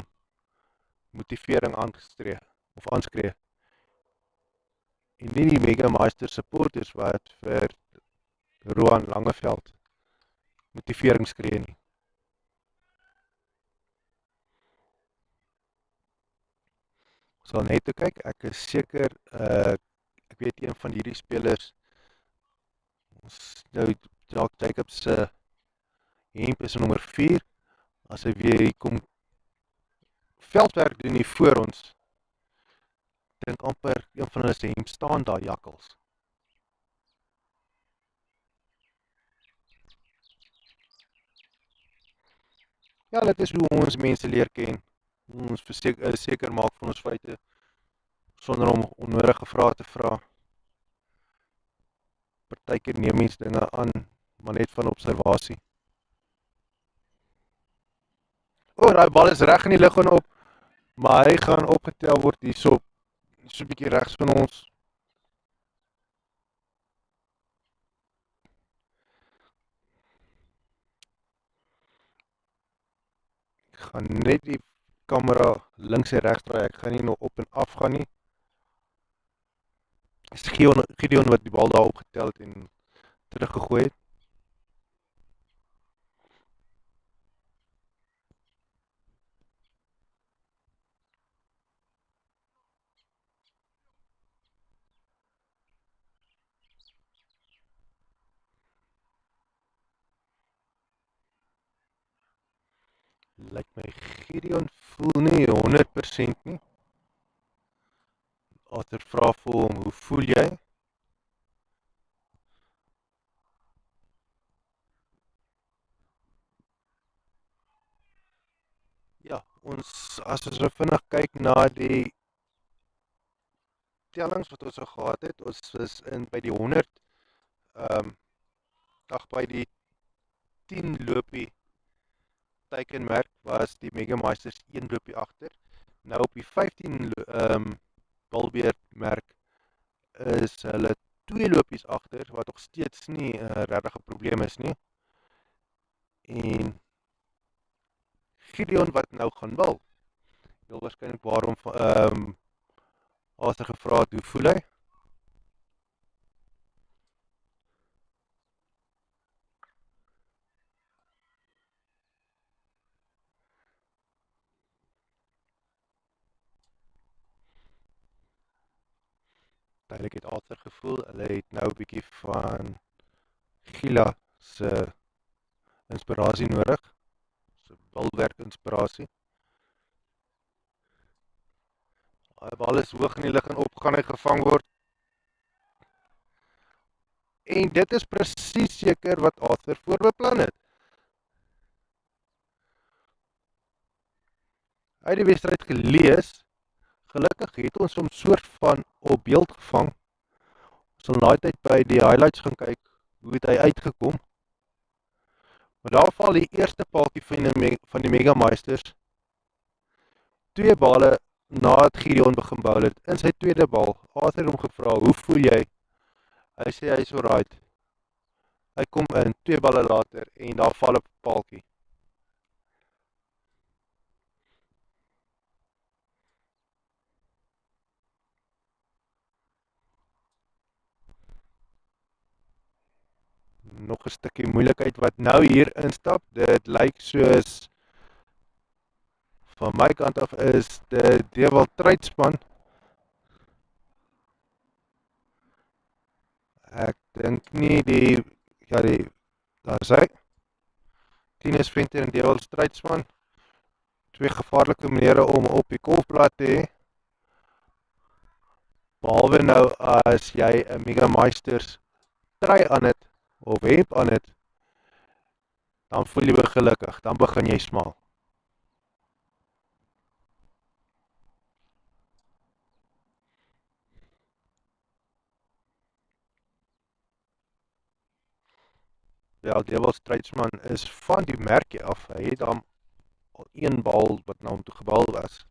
motivering aanskree en nie die Mega-Meisters supporters wat vir Roan Langeveld motivering skree nie. Ons sal net toe kyk, ek is seker, ek weet een van hierdie spelers, ons nou Jock Jacobs se hemp is nommer 4, as hy weer hier kom veldwerk doen hier voor ons, dink amper een van hulle se hemp staan daar jakkals. Ja, dit is hoe ons mense leer ken. Ons seker maak van ons feite sonder om onnodige vrae te vra. Partykeer neem mens dinge aan, maar net van observasie. Daai bal is reg in die lug en op, maar hy gaan opgetel word hierso 'n bietjie regs van ons. Ek gaan net die kamera links en regs draai. Ek gaan nie nog op en af gaan nie. Dis Gideon wat die bal daar opgetel het en teruggegooi het. Lyk my Gideon voel nie 100% nie. Arthur vra vir hom, hoe voel jy? Ja, as ons vinnig kyk na die tellings wat ons gehad het, ons is by die 100, by die 10 loopie teikenmerk was die Mega-Meisters 1 loopie agter. Nou op die 15 balbeerdmerk is hulle 2 lopies agter, wat nog steeds nie regtig 'n probleem is nie. En Gideon wat nou gaan wil, heel waarskynlik waarom Arthur gevra het, hoe voel hy? Duidelik het Arthur gevoel, hulle het nou 'n bietjie van Gila se inspirasie nodig, se bilwerk inspirasie. Die bal is hoog in die lug en op, gaan hy gevang word. En dit is presies seker wat Arthur voorbeplan het. Hy het die wedstryd gelees, gelukkig het ons hom soort van op beeld gevang. Ons sal na die tyd by die highlights gaan kyk, hoe het hy uitgekom. Maar daar val die eerste paaltjie van die Mega-Meisters. 2 bale nadat Gideon begin bou het, in sy tweede bal, Arthur hom gevra, hoe voel jy? Hy sê hy is alright. Hy kom in 2 balle later en daar val 'n paaltjie. Nog 'n stukkie moeilikheid wat nou hier instap. Dit lyk soos van my kant af is die Dewald Truitspan. Ek dink nie daar is hy. Tinus Venter en Dewald Truitspan. 2 gevaarlike maniere om op die kolfblad te hê. Behalwe nou as jy 'n Mega-Meisters trui aan het of hemp aan het, dan voel jy gelukkig, dan begin jy smaal. Ja, Dewels Treidsman is van die merkie af. Hy het dan een bal wat na hom toe gebal was.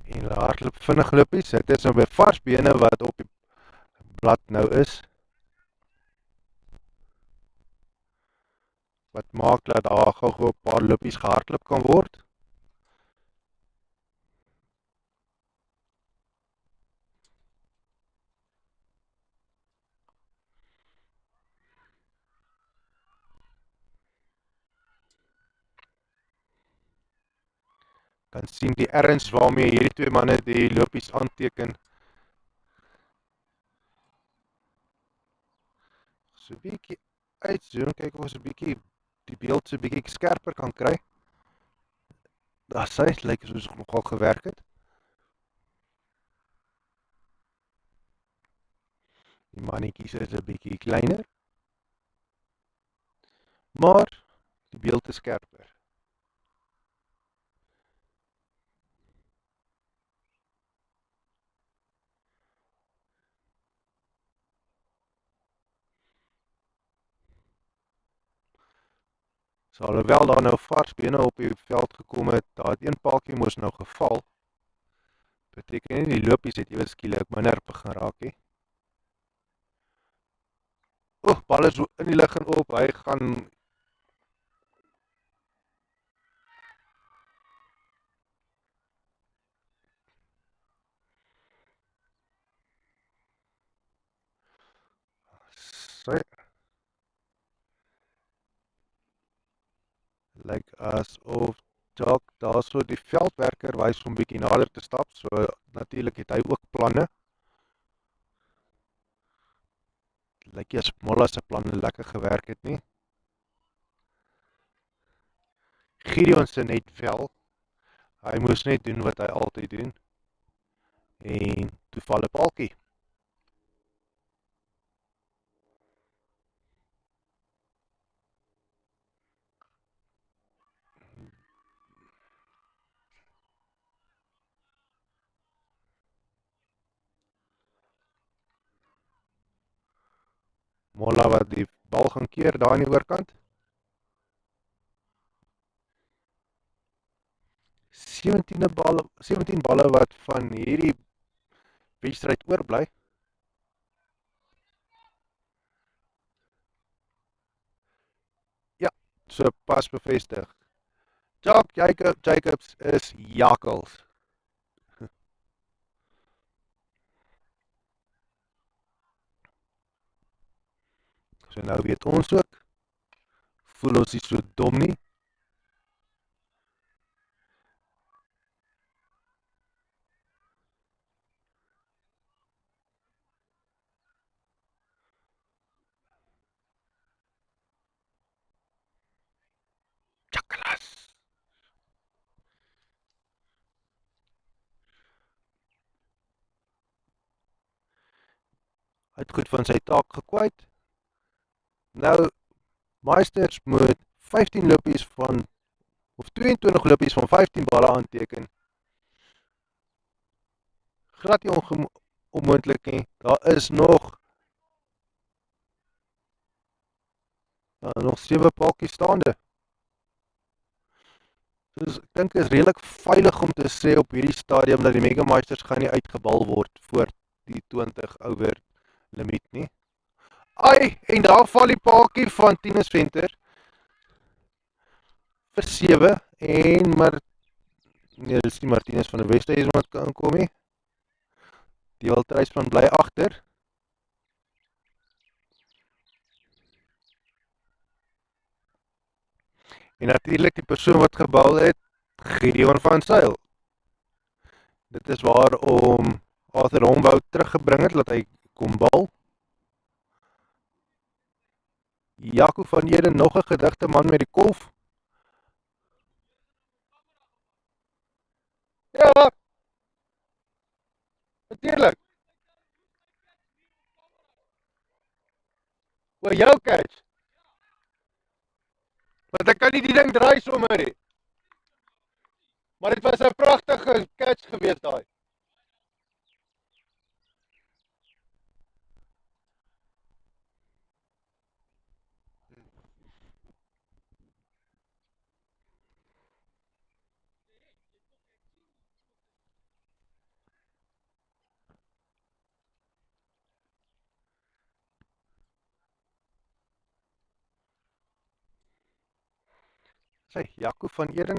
En hulle hardloop vinnig lopies. Dit is nou by vars bene wat op die blad nou is. Wat maak dat daar gou 'n paar lopies gehardloop kan word. Kan sien die erns waarmee hierdie twee manne die lopies aanteken. So 'n bietjie uitzoom, kyk of ons 'n bietjie die beeld so 'n bietjie skerper kan kry. Daar sê dit lyk soos dit nogal gewerk het. Die mannetjies is 'n bietjie kleiner. Maar die beeld is skerper. So alhoewel daar nou vars bene op die veld gekom het, daar het een paaltjie moes nou geval. Beteken nie die lopies het ewe skielik minder begin raak nie. Bal is in die lug en op, hy gaan sy lyk asof dalk daarso die veldwerker wys om bietjie nader te stap, so natuurlik het hy ook planne. Lyk nie asof Molla se planne lekker gewerk het nie. Gideon se net wel. Hy moes net doen wat hy altyd doen. En toe val 'n paaltjie. Molla wat die bal gaan keer daar aan die oorkant. 17 balle wat van hierdie wedstryd oorbly. Ja, so pas bevestig. Jacobs is jakkels. So nou weet ons ook. Voel ons nie so dom nie. Chakkelas. Hy het goed van sy taak gekwyt. Nou, Meisters moet 15 lopies van, of 22 lopies van 15 balle aanteken. Glad nie onmoontlik nie. Daar is nog 7 paaltjies staande. Dus ek dink is redelik veilig om te sê op hierdie stadium dat die Mega-Meisters gaan nie uitgebal word voor die 20 over limiet nie. Ai, en daar val die paaltjie van Tinus Venter vir 7 en nee, dit is nie Martinez van die Westhuizen wat kan kom nie. Die Wiltreisman bly agter. En natuurlik die persoon wat gebal het, Gideon van Zyl. Dit is waarom Arthur Hombout teruggebring het, dat hy kom bal. Jaco van Eden, nog 'n gedigte man met die kolf. Ja, natuurlijk. Oor jou catch. Want ek kan nie die ding draai sommer nie. Maar dit was 'n pragtige catch gewees daai. Sy Jaco van Eden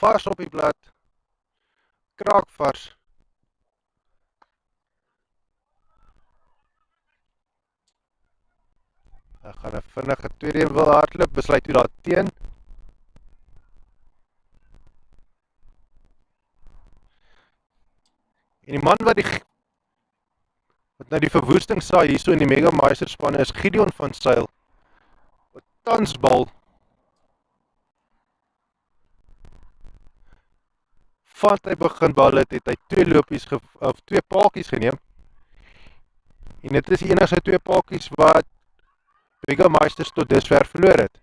vars op die blad, kraakvars. Hy gaan 'n vinnige tweede wil hardloop, besluit toe daar teen. En die man wat nou die verwoesting saai hierso in die Mega-Meisters spanne is Gideon van Sail. Wat tans bal van hy begin bal het hy twee lopies of twee paadjies geneem. En dit is die enigste twee paadjies wat Mega-Meisters tot dusver verloor het.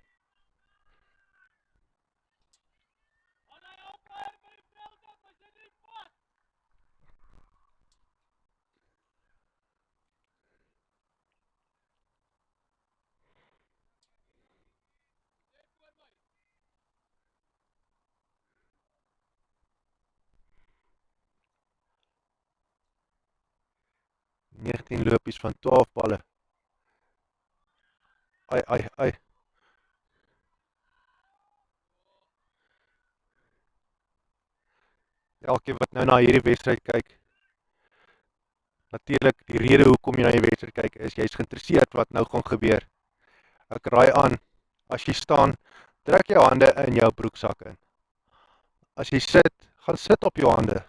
-19 lopies van 12 balle. Ai. Elkeen wat nou na hierdie wedstryd kyk, natuurlik die rede hoekom jy na die wedstryd kyk is jy's geïnteresseerd wat nou gaan gebeur. Ek raai aan, as jy staan, trek jou hande in jou broeksak in. As jy sit, gaan sit op jou hande.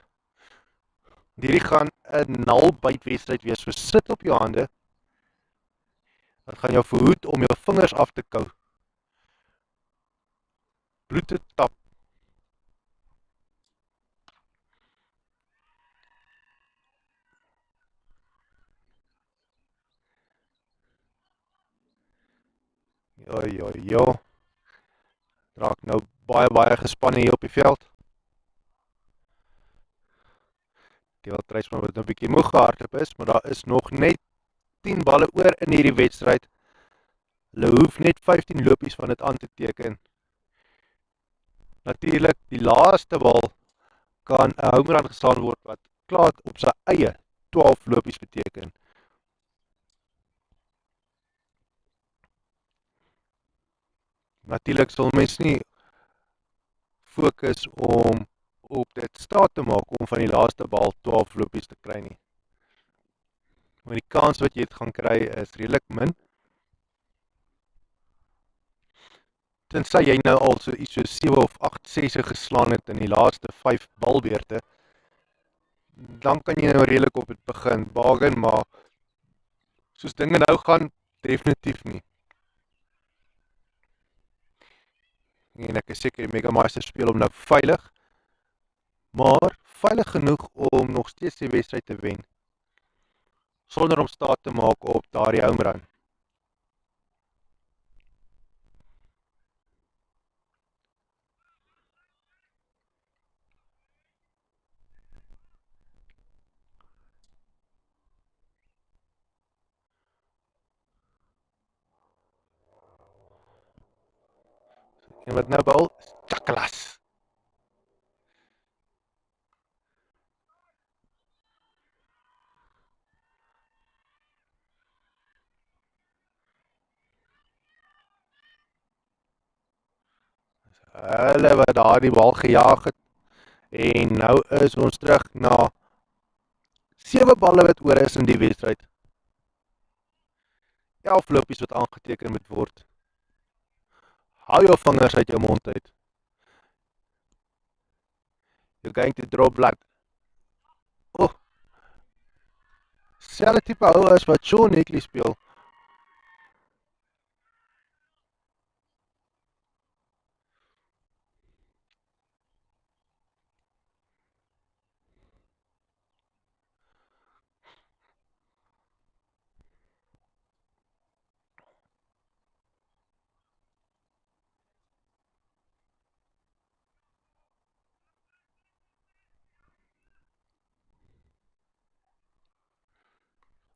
Hierdie gaan 'n nalbyt wedstryd wees, so sit op jou hande. Dit gaan jou verhoed om jou vingers af te kou. Bloed te tap. Jo. Raak nou baie gespanne hier op die veld. Die Treidsman wat nou 'n bietjie moeg gehardloop is, maar daar is nog net 10 balle oor in hierdie wedstryd. Hulle hoef net 15 lopies van dit aan te teken. Natuurlik, die laaste bal kan 'n home run gestaan word wat klaar op sy eie 12 lopies beteken. Natuurlik sal mens nie fokus om op dit staat te maak om van die laaste bal 12 lopies te kry nie. Maar die kans wat jy het gaan kry is redelik min. Tensy jy nou al so 7 of 8 sesse geslaan het in die laaste 5 balbeurte, dan kan jy nou redelik op het begin bargain, maar soos dinge nou gaan, definitief nie. En ek is seker die Mega-Meisters speel hom nou veilig, maar veilig genoeg om nog steeds die wedstryd te wen, sonder om staat te maak op daardie home run. En wat nou bal? Chakalas! Hulle wat daardie bal gejaag het, en nou is ons terug na 7 balle wat oor is in die wedstryd. 11 lopies wat aangeteken moet word. Hou jou vingers uit jou mond uit. You're going to draw blood. Oh, selfde tipe hou as wat Sean Hickley speel.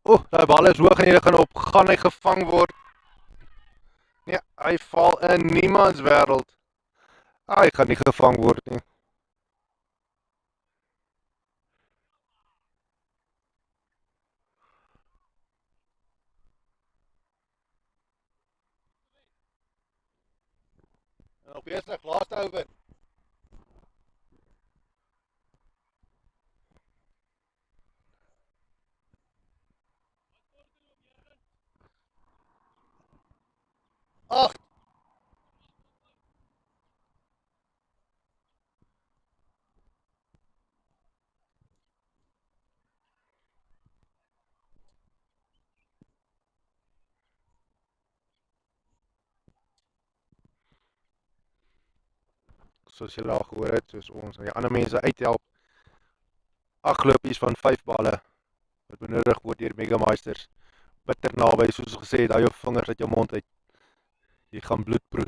Die bal is hoog en hy gaan op, gaan hy gevang word? Nee, hy val in niemands wêreld. Hy gaan nie gevang word nie. En op besig, laaste oor. Ag, soos julle al gehoor het, soos ons die ander mense uithelp, 8 lopies van 5 balle wat benodig word deur Mega-Meisters. Bitter naby, soos gesê het, hou jou vingers uit jou mond uit. Jy gaan bloed proe.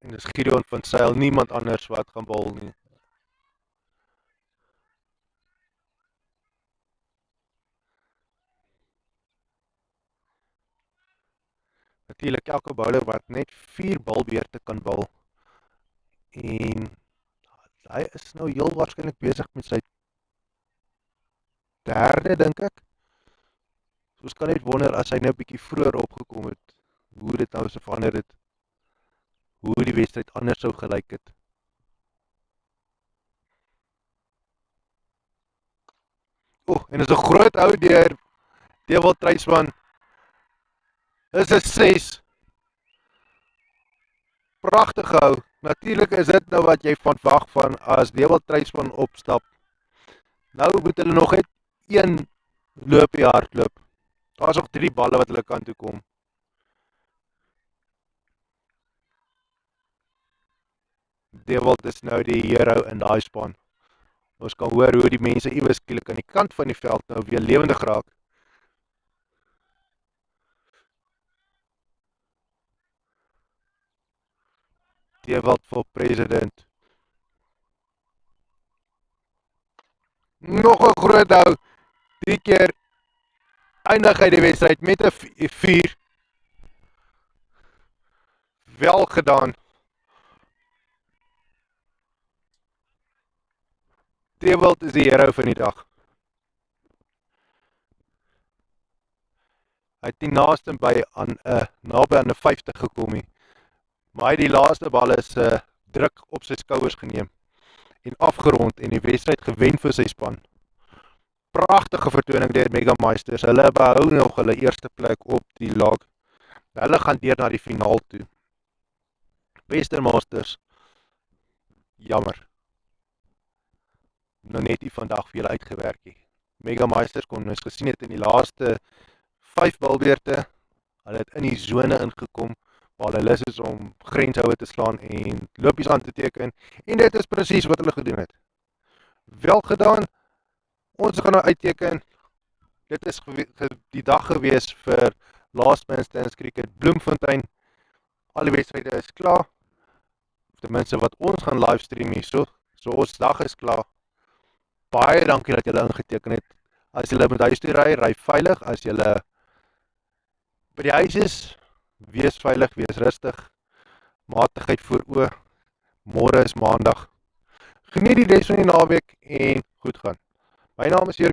En dis Gideon van Sail, niemand anders wat gaan bal nie. Natuurlik elke bowler wat net 4 balbeurte kan bal. En hy is nou heel waarskynlik besig met sy derde, dink ek. So ons kan net wonder as hy nou 'n bietjie vroeër opgekom het, hoe dit nou so verander het, hoe die wedstryd anders sou gelyk het. En dis 'n groot hou deur Dewald Treisman. Dis 'n 6. Pragtige hou. Natuurlik is dit nou wat jy van wag van as Dewald Treisman opstap. Nou moet hulle nog net 1 loopie hardloop. Daar's nog 3 balle wat hulle kan toe kom. Dewald is nou die hero in daai span. Ons kan hoor hoe die mense iewers skielik aan die kant van die veld nou weer lewendig raak. Dewald vir president. Nog 'n groot hou. Die keer eindig hy die wedstryd met 'n 4. Wel gedaan. Dewald is die hero van die dag. Hy het nie naaste by aan 'n naby aan 'n 50 gekom nie. Maar hy het die laaste bal is druk op sy skouers geneem en afgerond en die wedstryd gewen vir sy span. Pragtige vertoning deur Mega-Meisters. Hulle behou nog hulle eerste plek op die log. Hulle gaan deur na die finaal toe. Masters, jammer. Nou net nie vandag vir julle uitgewerk nie. Mega-Meisters kon ons gesien het in die laaste 5 balbeurte. Hulle het in die zone ingekom waar hulle lus is om grenshoue te slaan en lopies aan te teken. En dit is presies wat hulle gedoen het. Wel gedaan. Ons gaan nou uitteken. Dit is die dag gewees vir Last Man Stands Cricket Bloemfontein. Al die wedstryde is klaar. Ten minste wat ons gaan livestream hierso. So ons dag is klaar. Baie dankie dat julle ingeteken het. As julle met huis toe ry, ry veilig. As julle by die huis is, wees veilig, wees rustig. Matigheid voor oë. Môre is maandag. Geniet die res van die naweek en goed gaan. My naam is